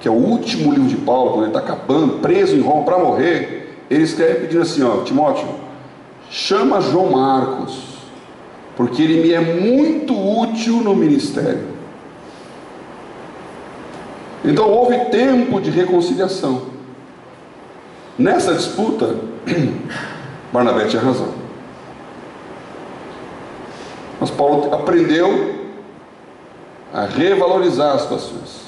que é o último livro de Paulo, quando ele está acabando, preso em Roma para morrer, ele escreve pedindo assim, ó, Timóteo, chama João Marcos, porque ele me é muito útil no ministério. Então houve tempo de reconciliação. Nessa disputa, Barnabé tinha razão. Mas Paulo aprendeu a revalorizar as situações.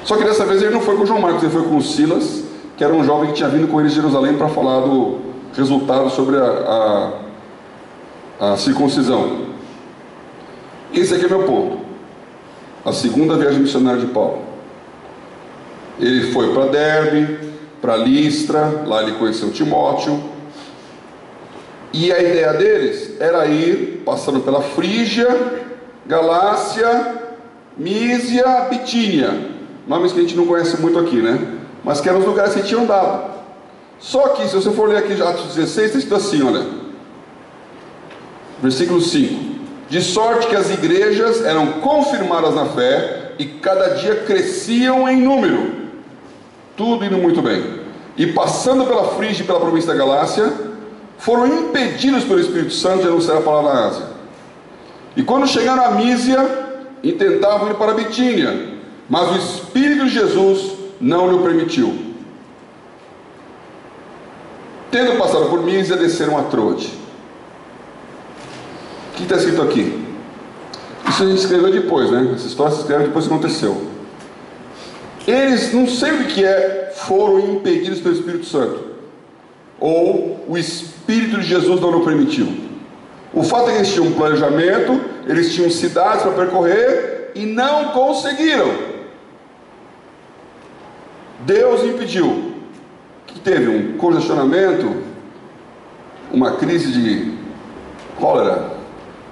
Só que dessa vez ele não foi com João Marcos, ele foi com o Silas, que era um jovem que tinha vindo com ele de Jerusalém para falar do resultado sobre a circuncisão. Esse aqui é meu ponto. A segunda viagem missionária de Paulo. Ele foi para Derbe, para Listra, lá ele conheceu Timóteo. E a ideia deles era ir passando pela Frígia, Galácia, Mísia, Bitínia. Nomes que a gente não conhece muito aqui, né? Mas que eram os lugares que tinham andado. Só que, se você for ler aqui Atos 16, está escrito assim, olha. Versículo 5. De sorte que as igrejas eram confirmadas na fé e cada dia cresciam em número. Tudo indo muito bem. E passando pela Frígia e pela província da Galácia, foram impedidos pelo Espírito Santo de anunciar a palavra na Ásia. E quando chegaram a Mísia, intentavam ir para Bitínia, mas o Espírito de Jesus não lhe permitiu. Tendo passado por Mísia, desceram a Troade. O que está escrito aqui? Isso a gente escreveu depois, né? Essa história se escreve depois que aconteceu. Eles, não sei o que é, foram impedidos pelo Espírito Santo, ou o Espírito de Jesus não o permitiu. O fato é que eles tinham um planejamento, eles tinham cidades para percorrer e não conseguiram. Deus impediu. Que teve um congestionamento, uma crise de cólera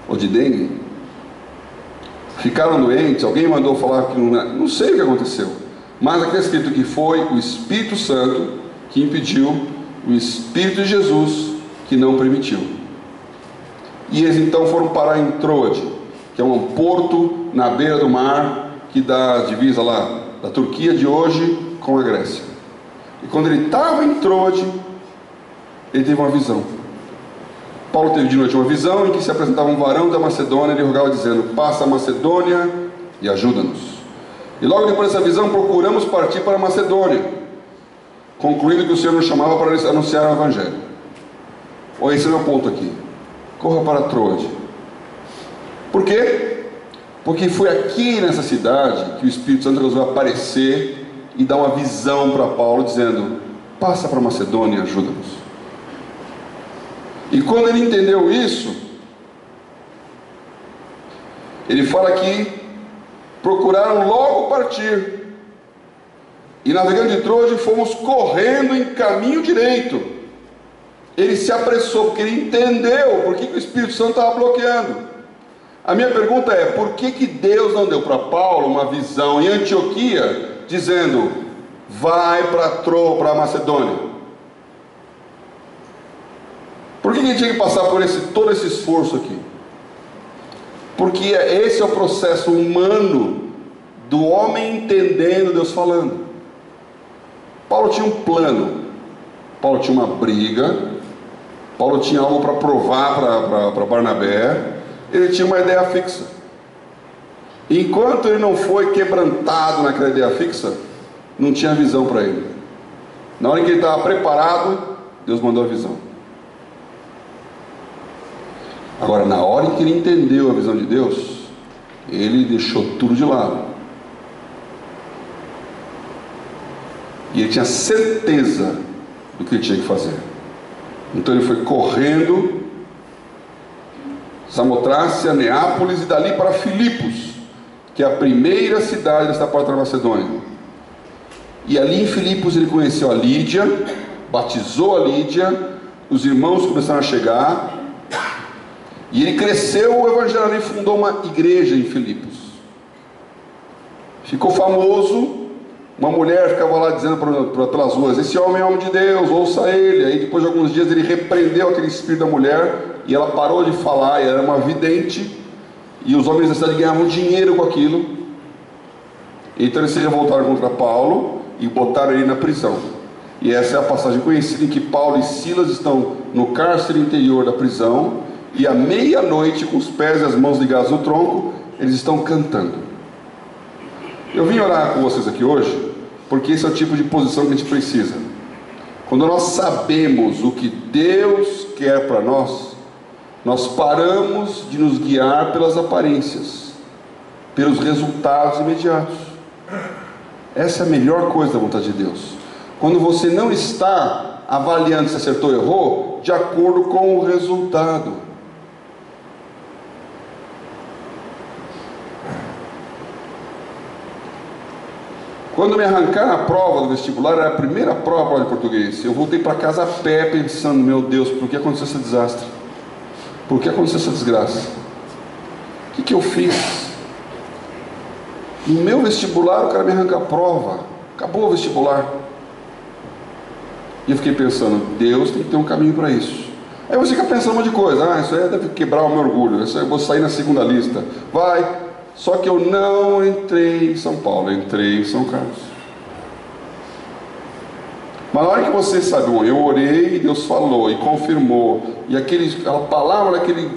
ou de dengue, ficaram doentes, alguém mandou falar que não sei o que aconteceu, mas aqui é escrito que foi o Espírito Santo que impediu, o Espírito de Jesus que não permitiu. E eles então foram parar em Troade, que é um porto na beira do mar, que dá a divisa lá da Turquia de hoje com a Grécia. E quando ele estava em Troade, ele teve uma visão. Paulo teve de noite uma visão em que se apresentava um varão da Macedônia e ele rogava dizendo: passa a Macedônia e ajuda-nos. E logo depois dessa visão procuramos partir para a Macedônia, concluindo que o Senhor nos chamava para anunciar o Evangelho. Olha, esse é o meu ponto aqui. Corra para Troade. Por quê? Porque foi aqui nessa cidade que o Espírito Santo resolveu aparecer e dar uma visão para Paulo dizendo: passa para a Macedônia e ajuda-nos. E quando ele entendeu isso, ele fala que procuraram logo partir, e navegando de Troade fomos correndo em caminho direito. Ele se apressou porque ele entendeu por que o Espírito Santo estava bloqueando. A minha pergunta é: por que Deus não deu para Paulo uma visão em Antioquia dizendo: vai para a Macedônia? Por que ele tinha que passar por todo esse esforço aqui? Porque esse é o processo humano do homem entendendo Deus falando. Paulo tinha um plano, Paulo tinha uma briga, Paulo tinha algo para provar para Barnabé, ele tinha uma ideia fixa. Enquanto ele não foi quebrantado naquela ideia fixa, não tinha visão para ele. Na hora que ele estava preparado, Deus mandou a visão. Agora, na hora em que ele entendeu a visão de Deus, ele deixou tudo de lado. E ele tinha certeza do que ele tinha que fazer. Então ele foi correndo, Samotrácia, Neápolis e dali para Filipos, que é a primeira cidade desta parte da Macedônia. E ali em Filipos ele conheceu a Lídia, batizou a Lídia, os irmãos começaram a chegar, e ele cresceu o evangelho e fundou uma igreja em Filipos. Ficou famoso. Uma mulher ficava lá dizendo pelas ruas: esse homem é homem de Deus, ouça ele. Aí depois de alguns dias ele repreendeu aquele espírito da mulher, e ela parou de falar, e era uma vidente, e os homens da cidade ganhavam dinheiro com aquilo. Então eles se revoltaram contra Paulo e botaram ele na prisão. E essa é a passagem conhecida em que Paulo e Silas estão no cárcere interior da prisão, e à meia-noite, com os pés e as mãos ligados no tronco, eles estão cantando. Eu vim orar com vocês aqui hoje porque esse é o tipo de posição que a gente precisa. Quando nós sabemos o que Deus quer para nós, nós paramos de nos guiar pelas aparências, pelos resultados imediatos. Essa é a melhor coisa da vontade de Deus. Quando você não está avaliando se acertou ou errou de acordo com o resultado. Quando me arrancaram a prova do vestibular, era a primeira prova de português, eu voltei para casa a pé pensando: meu Deus, por que aconteceu esse desastre? Por que aconteceu essa desgraça? O que eu fiz? No meu vestibular o cara me arranca a prova, acabou o vestibular. E eu fiquei pensando: Deus tem que ter um caminho para isso. Aí você fica pensando um monte de coisa: isso aí deve quebrar o meu orgulho, isso aí eu vou sair na segunda lista. Vai. Só que eu não entrei em São Paulo, eu entrei em São Carlos. Mas na hora que você sabe, eu orei, Deus falou e confirmou, e aquela palavra daquele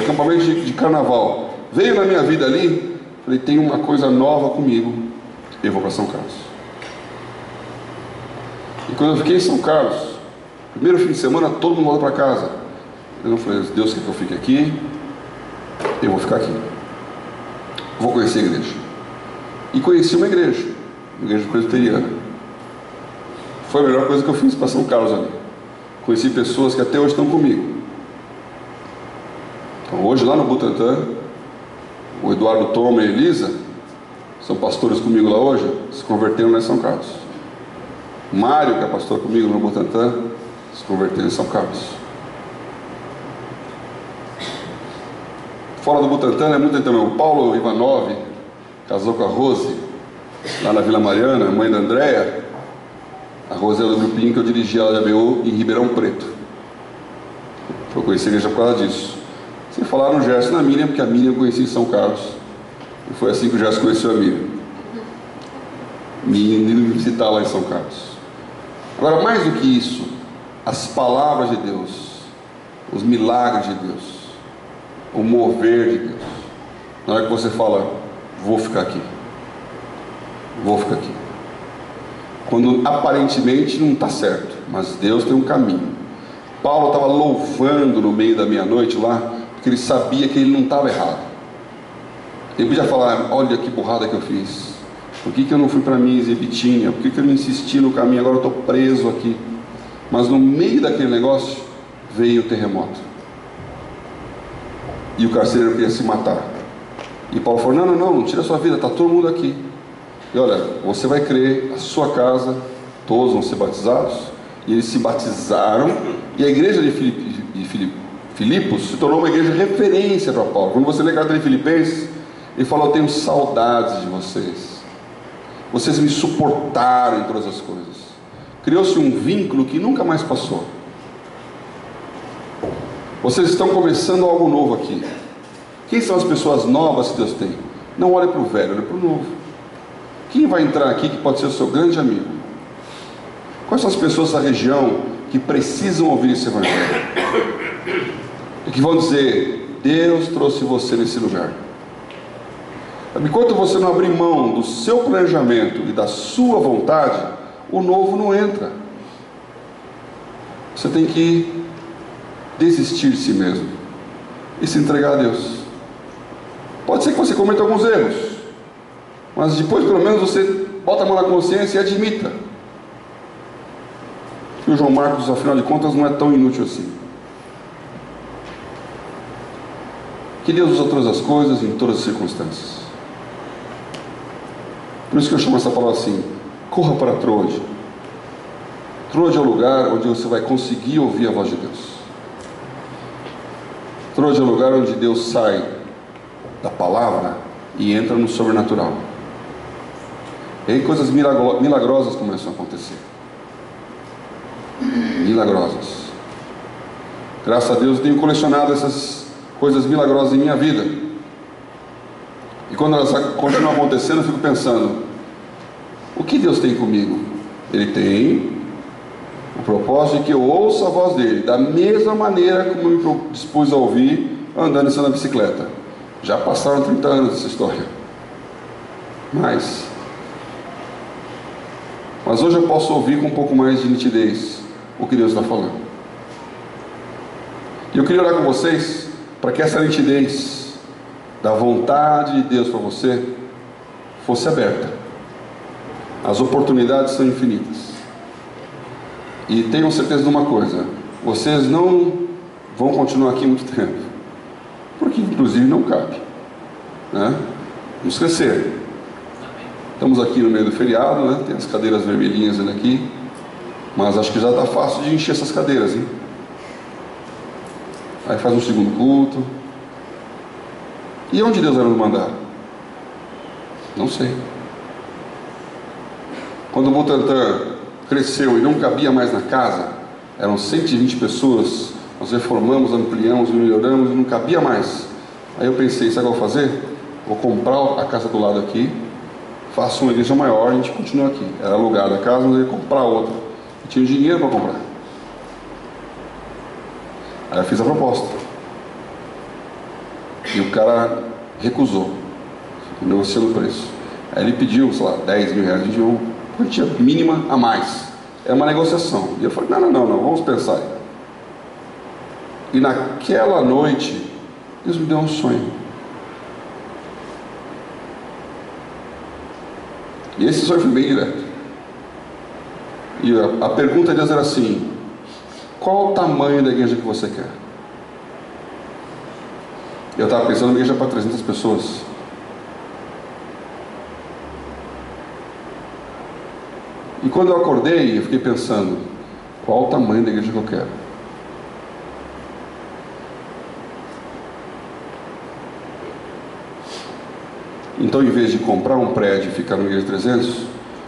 acampamento de carnaval veio na minha vida ali, falei: tem uma coisa nova comigo, eu vou para São Carlos. E quando eu fiquei em São Carlos, primeiro fim de semana, todo mundo volta para casa. Eu falei: Deus quer que eu fique aqui, eu vou ficar aqui. Vou conhecer a igreja. E conheci uma igreja presbiteriana. Foi a melhor coisa que eu fiz para São Carlos ali. Conheci pessoas que até hoje estão comigo. Então, hoje lá no Butantã, o Eduardo, Toma e a Elisa são pastores comigo lá hoje, se converteram lá em São Carlos. Mário, que é pastor comigo no Butantã, se converteu em São Carlos. Fora do Butantã é muito também. O Paulo Ivanov casou com a Rose, lá na Vila Mariana, mãe da Andréia. A Rose é do grupinho que eu dirigia lá de ABU em Ribeirão Preto. Foi conhecer a igreja por causa disso. Sem falar no Gerson e na Miriam, porque a Miriam eu conheci em São Carlos. E foi assim que o Gerson conheceu a Miriam. Me indo visitar lá em São Carlos. Agora, mais do que isso, as palavras de Deus, os milagres de Deus, o mover de Deus. Na hora que você fala: vou ficar aqui, vou ficar aqui, quando aparentemente não está certo, mas Deus tem um caminho. Paulo estava louvando no meio da meia-noite lá, porque ele sabia que ele não estava errado. Ele podia falar: olha que burrada que eu fiz, por que eu não fui para Minas e Bitinha, por que eu não insisti no caminho, agora eu estou preso aqui. Mas no meio daquele negócio veio o terremoto, e o carcereiro queria se matar. E Paulo falou: não tira a sua vida, está todo mundo aqui. E olha, você vai crer, a sua casa, todos vão ser batizados. E eles se batizaram. E a igreja de Filipos se tornou uma igreja de referência para Paulo. Quando você lê a carta de Filipenses, ele fala: eu tenho saudades de vocês. Vocês me suportaram em todas as coisas. Criou-se um vínculo que nunca mais passou. Vocês estão começando algo novo aqui. Quem são as pessoas novas que Deus tem? Não olhe para o velho, olhe para o novo. Quem vai entrar aqui que pode ser o seu grande amigo? Quais são as pessoas da região que precisam ouvir esse evangelho? E que vão dizer: Deus trouxe você nesse lugar. Enquanto você não abrir mão do seu planejamento e da sua vontade, o novo não entra. Você tem que desistir de si mesmo e se entregar a Deus. Pode ser que você cometa alguns erros, mas depois pelo menos você bota a mão na consciência e admita que o João Marcos, afinal de contas, não é tão inútil assim. que Deus usa todas as coisas em todas as circunstâncias. Por isso que eu chamo essa palavra assim: corra para Troade. Troade é o lugar onde você vai conseguir ouvir a voz de Deus. Troade é o lugar onde Deus sai da palavra e entra no sobrenatural. E aí coisas milagrosas começam a acontecer. Milagrosas. Graças a Deus eu tenho colecionado essas coisas milagrosas em minha vida. E quando elas continuam acontecendo, eu fico pensando: o que Deus tem comigo? Ele tem o propósito de que eu ouça a voz dele, da mesma maneira como eu me dispus a ouvir andando em cima da bicicleta. Já passaram 30 anos dessa história. Mas hoje eu posso ouvir com um pouco mais de nitidez o que Deus está falando. E eu queria orar com vocês para que essa nitidez da vontade de Deus para você fosse aberta. As oportunidades são infinitas. E tenham certeza de uma coisa: vocês não vão continuar aqui muito tempo, porque inclusive não cabe, né? Vamos crescer. Estamos aqui no meio do feriado, né? Tem as cadeiras vermelhinhas ali aqui, mas acho que já está fácil de encher essas cadeiras, hein? Aí faz um segundo culto. E onde Deus vai nos mandar? Não sei. Quando o Butantan cresceu e não cabia mais na casa, eram 120 pessoas, nós reformamos, ampliamos, melhoramos e não cabia mais. Aí eu pensei: sabe o que eu vou fazer? Vou comprar a casa do lado aqui, faço uma igreja maior, a gente continua aqui. Era alugada a casa, mas eu ia comprar outra. Eu tinha dinheiro para comprar. Aí eu fiz a proposta. E o cara recusou, negociando o preço. Aí ele pediu, sei lá, 10 mil reais, a gente deu uma quantia mínima a mais. Era uma negociação. E eu falei: não, vamos pensar aí. E naquela noite, Deus me deu um sonho. E esse sonho foi bem direto. E a pergunta de Deus era assim: qual o tamanho da igreja que você quer? Eu estava pensando numa igreja para 300 pessoas. E quando eu acordei, eu fiquei pensando: qual o tamanho da igreja que eu quero? Então, em vez de comprar um prédio e ficar numa igreja de 300,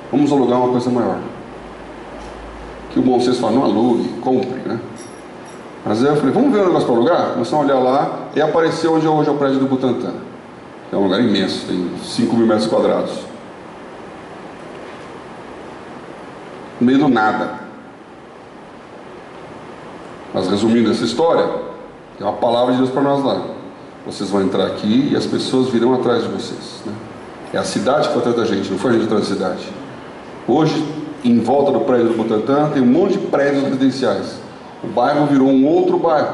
vamos alugar uma coisa maior. Que o bom senso fala: não alugue, compre, né? Mas aí eu falei: vamos ver um negócio para alugar? Começamos a olhar lá, e apareceu onde hoje é o prédio do Butantan. É um lugar imenso, tem 5 mil metros quadrados. No meio do nada. Mas resumindo essa história, tem uma palavra de Deus para nós lá: vocês vão entrar aqui e as pessoas virão atrás de vocês, né? É a cidade que foi atrás da gente, não foi a gente atrás da cidade. Hoje, em volta do prédio do Butantan, tem um monte de prédios residenciais. O bairro virou um outro bairro.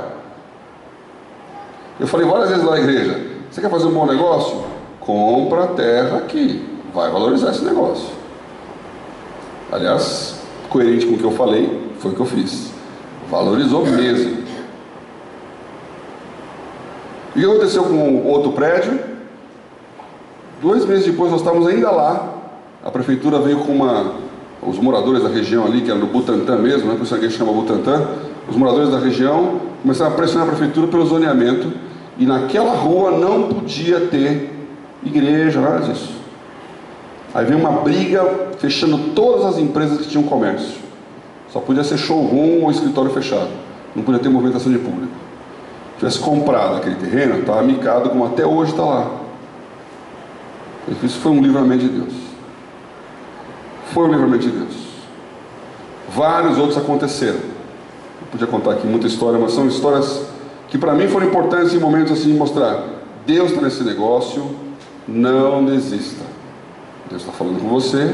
Eu falei várias vezes lá na igreja: você quer fazer um bom negócio? Compra a terra aqui, vai valorizar esse negócio. Aliás, coerente com o que eu falei, foi o que eu fiz. Valorizou mesmo. E o que aconteceu com o outro prédio? 2 meses depois nós estávamos ainda lá. A prefeitura veio com os moradores da região ali, que era do Butantan mesmo, né? Por isso a igreja chama Butantan. Os moradores da região começaram a pressionar a prefeitura pelo zoneamento, e naquela rua não podia ter igreja, nada disso. Aí veio uma briga fechando todas as empresas que tinham comércio. Só podia ser showroom ou escritório fechado, não podia ter movimentação de público. Se tivesse comprado aquele terreno, estava micado como até hoje está lá. Isso foi um livramento de Deus. Foi um livramento de Deus. Vários outros aconteceram. Eu podia contar aqui muita história, mas são histórias que para mim foram importantes em momentos assim de mostrar: Deus está nesse negócio, não desista. Deus está falando com você,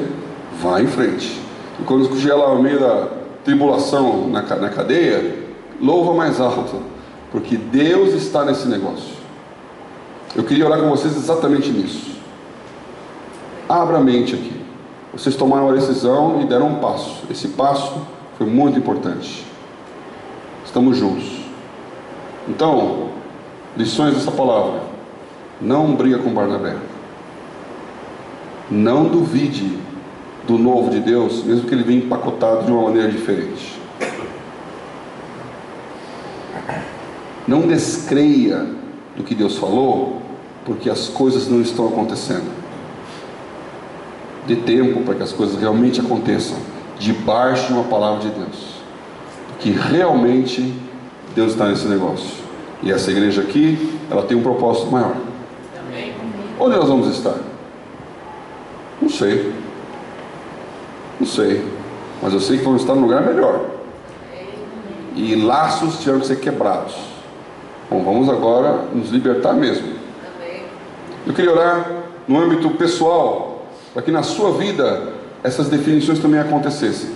vá em frente. E quando estiver lá no meio da tribulação, na cadeia, louva mais alto, porque Deus está nesse negócio. Eu queria orar com vocês exatamente nisso. Abra a mente aqui. Vocês tomaram uma decisão e deram um passo. Esse passo foi muito importante. Estamos juntos. Então, Lições dessa palavra: não briga com Barnabé, não duvide do novo de Deus, mesmo que ele venha empacotado de uma maneira diferente. Não descreia do que Deus falou, porque as coisas não estão acontecendo. Dê tempo para que as coisas realmente aconteçam, debaixo de uma palavra de Deus, porque realmente Deus está nesse negócio. E essa igreja aqui, ela tem um propósito maior. Amém. Onde nós vamos estar? Não sei. Não sei. Mas eu sei que vamos estar num lugar melhor. E laços tiveram que ser quebrados. Bom, vamos agora nos libertar mesmo. Eu queria orar no âmbito pessoal, para que na sua vida essas definições também acontecessem.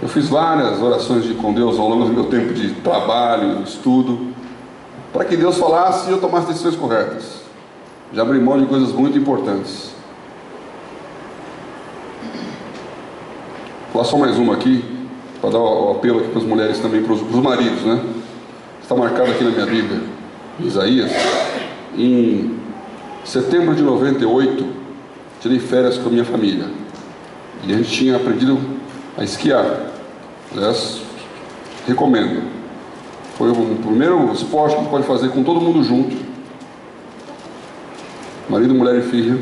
Eu fiz várias orações com Deus ao longo do meu tempo de trabalho, estudo, para que Deus falasse e eu tomasse decisões corretas. Já abri mão de coisas muito importantes. Vou falar só mais uma aqui, para dar o apelo aqui para as mulheres também, para os maridos, né? Está marcado aqui na minha Bíblia, Isaías. Em setembro de 98, tirei férias com a minha família. E a gente tinha aprendido a esquiar. Aliás, recomendo. Foi o primeiro esporte que a gente pode fazer com todo mundo junto. Marido, mulher e filha.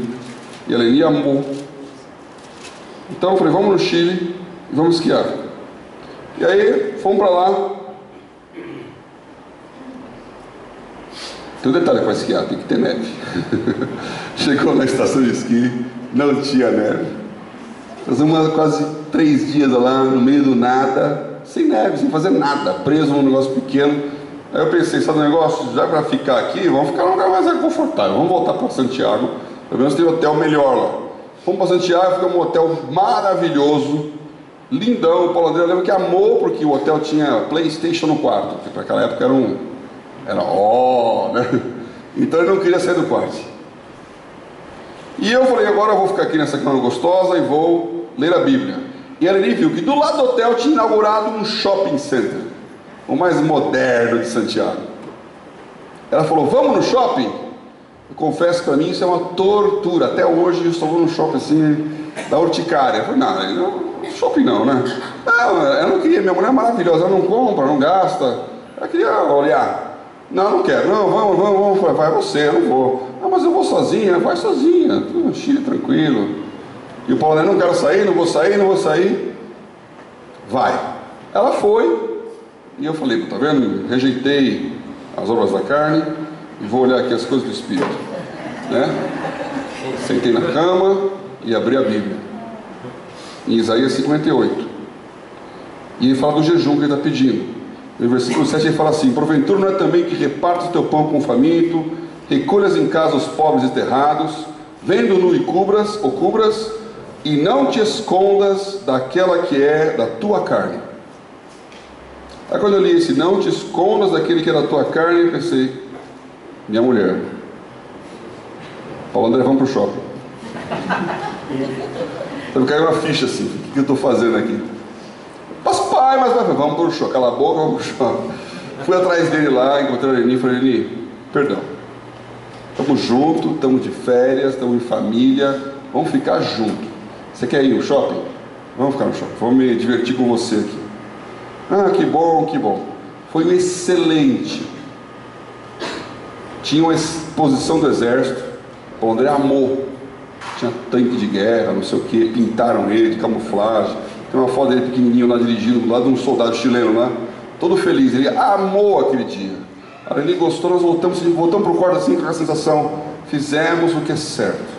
E a Leni amou. Então eu falei, vamos no Chile e vamos esquiar. E aí, fomos para lá. Tem um detalhe para esquiar, tem que ter neve. Chegou na estação de esqui, não tinha neve. Fazemos quase 3 dias lá, no meio do nada, sem neve, sem fazer nada, preso num negócio pequeno. Aí eu pensei, sabe o negócio? Já para ficar aqui, vamos ficar num lugar mais confortável. Vamos voltar para Santiago, pelo menos tem um hotel melhor lá. Fomos para Santiago, ficamos num hotel maravilhoso, lindão. O Paulo André, eu lembro que amou, porque o hotel tinha PlayStation no quarto, que para aquela época né? Então ele não queria sair do quarto. E eu falei, agora eu vou ficar aqui nessa cama gostosa e vou ler a Bíblia. E ela nem viu que do lado do hotel tinha inaugurado um shopping center, o mais moderno de Santiago. Ela falou, vamos no shopping? Eu confesso que para mim isso é uma tortura. Até hoje eu só vou no shopping assim, da urticária. Eu falei, não, shopping não, né? Não, eu não queria, minha mulher é maravilhosa, ela não compra, não gasta. Ela queria olhar. Não quero, não, vamos. Vai você, eu não vou. Ah, mas eu vou sozinha, vai sozinha, no Chile, tranquilo. E o Paulo, não quero sair, não vou sair. Vai. Ela foi, e eu falei, tá vendo? Rejeitei as obras da carne e vou olhar aqui as coisas do Espírito, né? Sentei na cama e abri a Bíblia, em Isaías 58. E ele fala do jejum que ele está pedindo. No versículo 7 ele fala assim, porventura não é também que repartas o teu pão com o faminto, recolhas em casa os pobres e terrados, vendo nu e cubras, e não te escondas daquela que é da tua carne. Aí quando eu li esse, não te escondas daquele que é da tua carne, eu pensei, minha mulher. Paulo André, vamos para o shopping. Então caiu uma ficha assim, o que eu estou fazendo aqui? Mas vamos para o shopping, cala a boca, vamos para o shopping. Fui atrás dele lá, encontrei o Leni, falei, Leni, perdão. Estamos juntos, estamos de férias, estamos em família, vamos ficar juntos. Você quer ir no shopping? Vamos ficar no shopping, vamos me divertir com você aqui. Ah, que bom. Foi excelente. Tinha uma exposição do exército, o André amou. Tinha tanque de guerra, não sei o que, pintaram ele de camuflagem. Tem uma foto dele pequenininho lá dirigindo do lado de um soldado chileno lá, todo feliz. Ele amou aquele dia. Aí ele gostou, nós voltamos para o quarto assim com a sensação, fizemos o que é certo.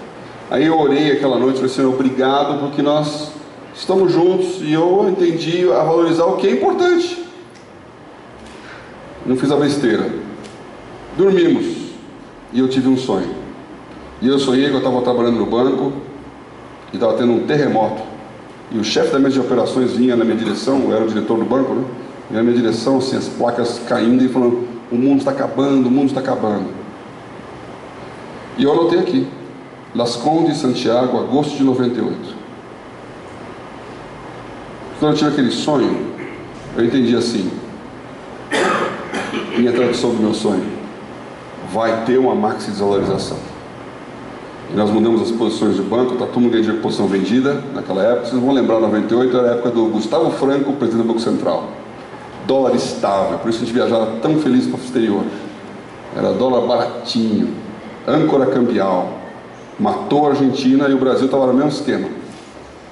Aí eu orei aquela noite, falei, Senhor, obrigado, porque nós estamos juntos e eu entendi a valorizar o que é importante. Não fiz a besteira. Dormimos e eu tive um sonho. E eu sonhei que eu estava trabalhando no banco e estava tendo um terremoto. E o chefe da mesa de operações vinha na minha direção, eu era o diretor do banco, né? Vinha na minha direção, assim, as placas caindo e falando, o mundo está acabando. E eu anotei aqui, Las Condes, Santiago, agosto de 98. Quando eu tive aquele sonho, eu entendi assim, minha tradução do meu sonho, vai ter uma maxi desvalorização. E nós mudamos as posições de banco, está todo mundo ganhando dinheiro com posição vendida naquela época. Vocês vão lembrar, 98 era a época do Gustavo Franco, presidente do Banco Central. Dólar estável, por isso a gente viajava tão feliz para o exterior. Era dólar baratinho, âncora cambial. Matou a Argentina e o Brasil estava no mesmo esquema.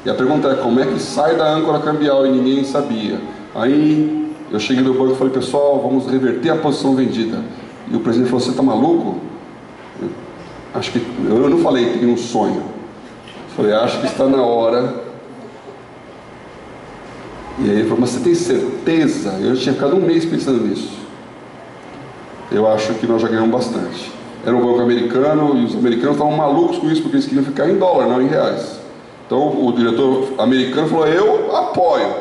E a pergunta é, como é que sai da âncora cambial? E ninguém sabia. Aí eu cheguei no banco e falei, pessoal, vamos reverter a posição vendida. E o presidente falou, você está maluco? Acho que, eu não falei, tenho um sonho. Eu falei, acho que está na hora. E aí ele falou, mas você tem certeza? Eu já tinha ficado um mês pensando nisso. Eu acho que nós já ganhamos bastante. Era um banco americano e os americanos estavam malucos com isso, porque eles queriam ficar em dólar, não em reais. Então o diretor americano falou, eu apoio.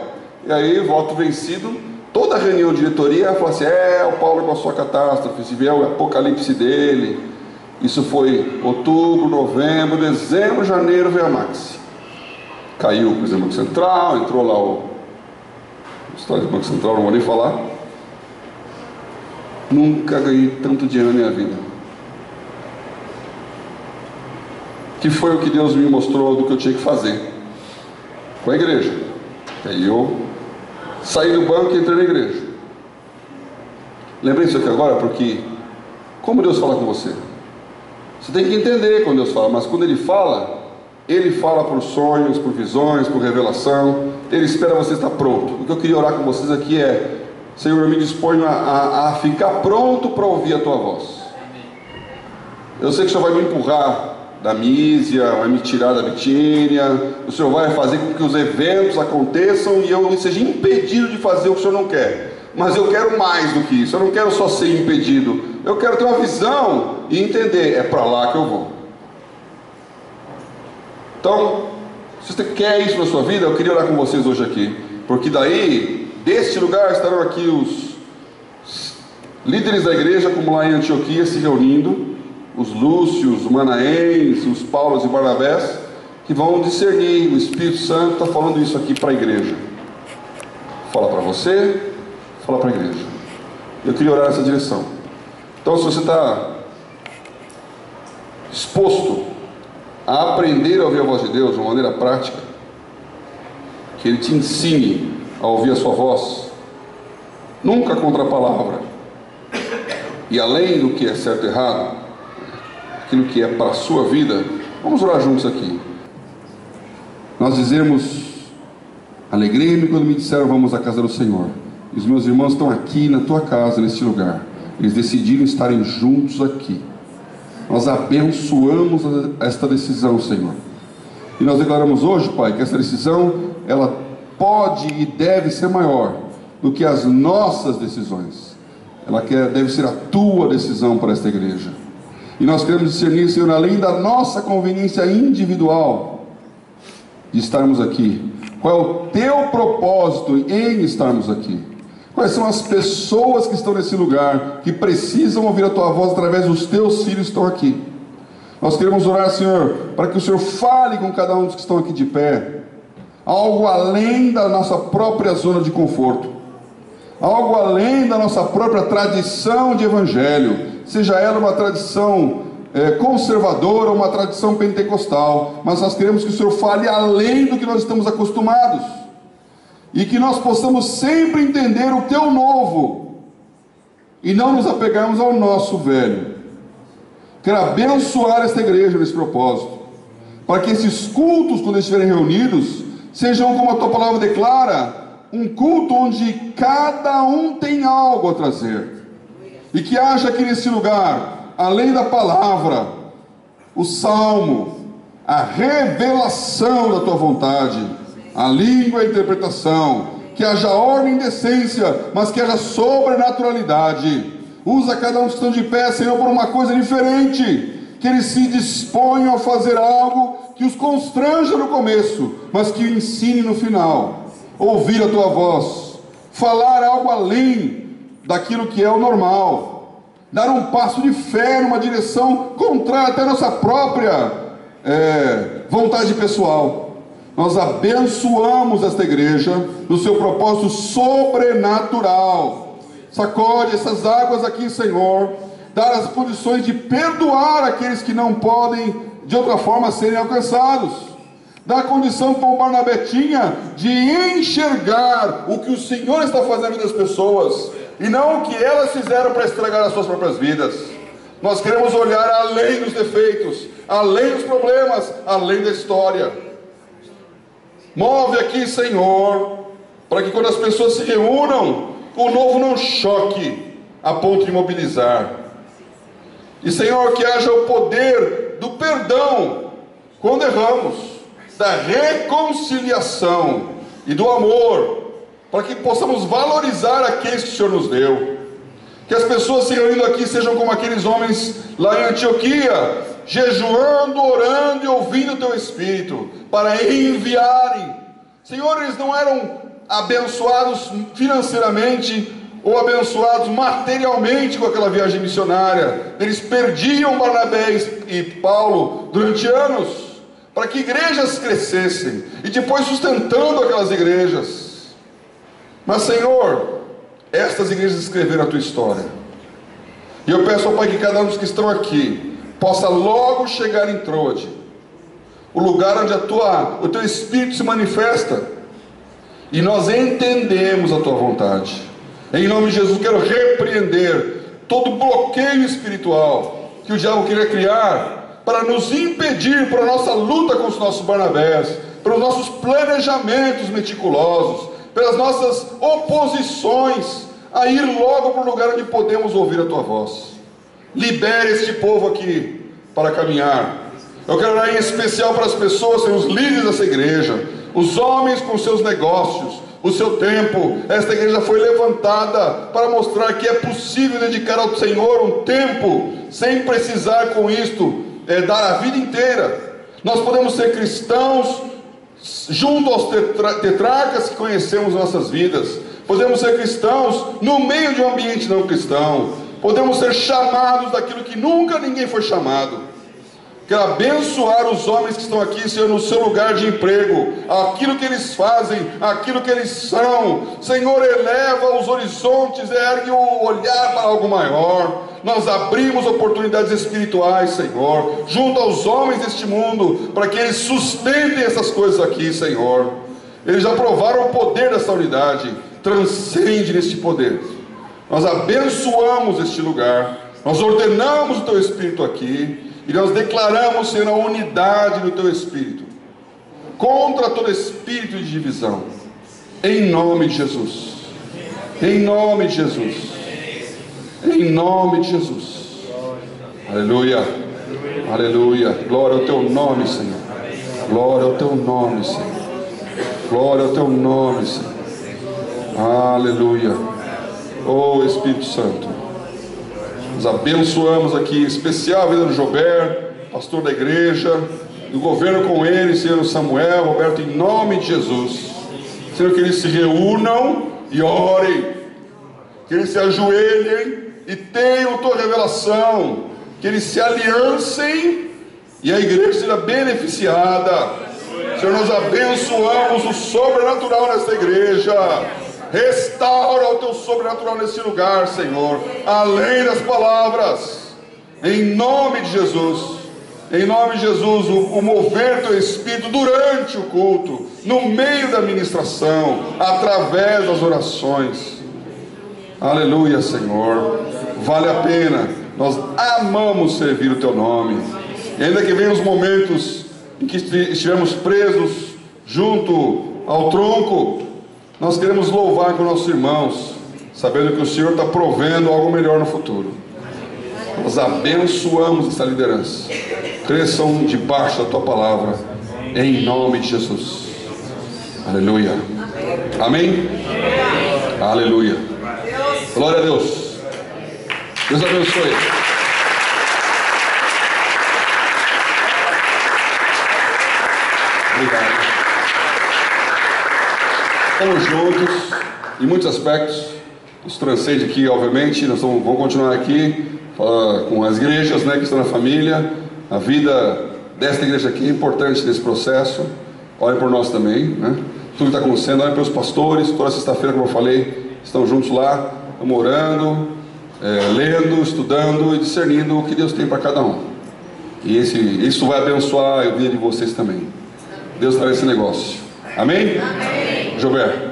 E aí, voto vencido, toda a reunião de diretoria falou assim, o Paulo com a sua catástrofe, se vier o apocalipse dele. Isso foi outubro, novembro, dezembro, janeiro, veio a Maxi. Caiu o presidente do Banco Central, entrou lá o história do Banco Central, não vou nem falar. Nunca ganhei tanto dinheiro na minha vida. Que foi o que Deus me mostrou do que eu tinha que fazer com a igreja. Aí eu saí do banco e entrei na igreja. Lembrei disso aqui agora porque como Deus fala com você? Você tem que entender quando Deus fala, mas quando Ele fala por sonhos, por visões, por revelação. Ele espera você estar pronto. O que eu queria orar com vocês aqui é, Senhor, eu me disponho a ficar pronto para ouvir a Tua voz. Eu sei que o Senhor vai me empurrar da Mísia, vai me tirar da Bitínia, o Senhor vai fazer com que os eventos aconteçam e eu seja impedido de fazer o que o Senhor não quer. Mas eu quero mais do que isso, eu não quero só ser impedido, eu quero ter uma visão e entender, é para lá que eu vou. Então, se você quer isso na sua vida, eu queria orar com vocês hoje aqui, porque daí, deste lugar estarão aqui os líderes da igreja, como lá em Antioquia, se reunindo, os Lúcios, os Manaéns, os Paulos e Barnabés, que vão discernir, o Espírito Santo está falando isso aqui para a igreja. Fala para você, fala para a igreja. Eu queria orar nessa direção. Então, se você está disposto a aprender a ouvir a voz de Deus de uma maneira prática, que Ele te ensine a ouvir a sua voz, nunca contra a palavra, e além do que é certo e errado, aquilo que é para a sua vida, vamos orar juntos aqui. Nós dizemos, alegrei-me quando me disseram, vamos à casa do Senhor. E os meus irmãos estão aqui na tua casa, neste lugar. Eles decidiram estarem juntos aqui. Nós abençoamos esta decisão, Senhor. E nós declaramos hoje, Pai, que essa decisão, ela pode e deve ser maior do que as nossas decisões. Ela deve ser a tua decisão para esta igreja. E nós queremos discernir, Senhor, além da nossa conveniência individual de estarmos aqui, qual é o teu propósito em estarmos aqui? Quais são as pessoas que estão nesse lugar, que precisam ouvir a tua voz através dos teus filhos que estão aqui? Nós queremos orar, Senhor, para que o Senhor fale com cada um dos que estão aqui de pé, algo além da nossa própria zona de conforto, algo além da nossa própria tradição de evangelho, seja ela uma tradição conservadora ou uma tradição pentecostal, mas nós queremos que o Senhor fale além do que nós estamos acostumados, e que nós possamos sempre entender o teu novo, e não nos apegarmos ao nosso velho. Quero abençoar esta igreja nesse propósito, para que esses cultos, quando estiverem reunidos, sejam, como a tua palavra declara, um culto onde cada um tem algo a trazer, e que haja aqui nesse lugar, além da palavra, o salmo, a revelação da tua vontade, a língua e a interpretação, que haja ordem e decência, mas que haja sobrenaturalidade. Usa cada um que estão de pé, Senhor, por uma coisa diferente, que eles se disponham a fazer algo que os constranja no começo, mas que o ensine no final. Ouvir a tua voz, falar algo além daquilo que é o normal, dar um passo de fé numa direção contrária até a nossa própria vontade pessoal. Nós abençoamos esta igreja no seu propósito sobrenatural. Sacode essas águas aqui, Senhor, dar as condições de perdoar aqueles que não podem de outra forma serem alcançados, dar a condição como Barnabé tinha de enxergar o que o Senhor está fazendo das pessoas e não o que elas fizeram para estragar as suas próprias vidas. Nós queremos olhar além dos defeitos, além dos problemas, além da história. Move aqui, Senhor, para que quando as pessoas se reúnam, o novo não choque a ponto de mobilizar. E, Senhor, que haja o poder do perdão quando erramos, da reconciliação e do amor, para que possamos valorizar aqueles que o Senhor nos deu. Que as pessoas se reunindo aqui sejam como aqueles homens lá em Antioquia, jejuando, orando e ouvindo o Teu Espírito, para enviarem. Senhor, eles não eram abençoados financeiramente ou abençoados materialmente com aquela viagem missionária. Eles perdiam Barnabé e Paulo durante anos, para que igrejas crescessem, e depois sustentando aquelas igrejas. Mas, Senhor, estas igrejas escreveram a Tua história, e eu peço ao Pai que cada um dos que estão aqui possa logo chegar em Troade, o lugar onde o Teu Espírito se manifesta, e nós entendemos a Tua vontade. Em nome de Jesus, quero repreender todo bloqueio espiritual que o diabo queria criar para nos impedir, para a nossa luta com os nossos Barnabés, pelos nossos planejamentos meticulosos, pelas nossas oposições a ir logo para o lugar onde podemos ouvir a Tua voz. Libere este povo aqui para caminhar. Eu quero orar em especial para as pessoas, os líderes dessa igreja, os homens com seus negócios, o seu tempo. Esta igreja foi levantada para mostrar que é possível dedicar ao Senhor um tempo sem precisar com isto dar a vida inteira. Nós podemos ser cristãos junto aos tetrarcas que conhecemos nossas vidas, podemos ser cristãos no meio de um ambiente não cristão, podemos ser chamados daquilo que nunca ninguém foi chamado. Quero abençoar os homens que estão aqui, Senhor, no seu lugar de emprego, aquilo que eles fazem, aquilo que eles são. Senhor, eleva os horizontes, ergue o olhar para algo maior. Nós abrimos oportunidades espirituais, Senhor, junto aos homens deste mundo, para que eles sustentem essas coisas aqui, Senhor. Eles já provaram o poder dessa unidade, transcende neste poder. Nós abençoamos este lugar, nós ordenamos o Teu Espírito aqui, e nós declaramos, Senhor, a unidade do Teu Espírito, contra todo espírito de divisão, em nome de Jesus, em nome de Jesus, em nome de Jesus. Aleluia, aleluia, glória ao Teu nome, Senhor, glória ao Teu nome, Senhor, glória ao Teu nome, Senhor, aleluia. Oh Espírito Santo, nós abençoamos aqui, em especial a vida do Jober, pastor da igreja, do governo com ele, Senhor Samuel, Roberto, em nome de Jesus. Senhor, que eles se reúnam e orem, que eles se ajoelhem e tenham Tua revelação, que eles se aliancem e a igreja seja beneficiada. Senhor, nós abençoamos o sobrenatural nessa igreja. Restaura o Teu sobrenatural nesse lugar, Senhor, além das palavras, em nome de Jesus. Em nome de Jesus, o mover Teu Espírito durante o culto, no meio da ministração, através das orações. Aleluia, Senhor, vale a pena. Nós amamos servir o Teu nome, e ainda que venham os momentos em que estivermos presos junto ao tronco, nós queremos louvar com nossos irmãos, sabendo que o Senhor está provendo algo melhor no futuro. Nós abençoamos essa liderança. Cresçam debaixo da Tua palavra, em nome de Jesus. Aleluia. Amém? Aleluia. Glória a Deus. Deus abençoe. Obrigado. Estamos juntos em muitos aspectos. Isso transcende aqui, obviamente. Nós vamos continuar aqui com as igrejas, né, que estão na família. A vida desta igreja aqui é importante nesse processo. Olhem por nós também, né? Tudo que está acontecendo, olhem pelos pastores. Toda sexta-feira, como eu falei, estão juntos lá, estamos orando, lendo, estudando e discernindo o que Deus tem para cada um. E isso vai abençoar a vida de vocês também. Deus fará esse negócio. Amém? Amém. Gilberto.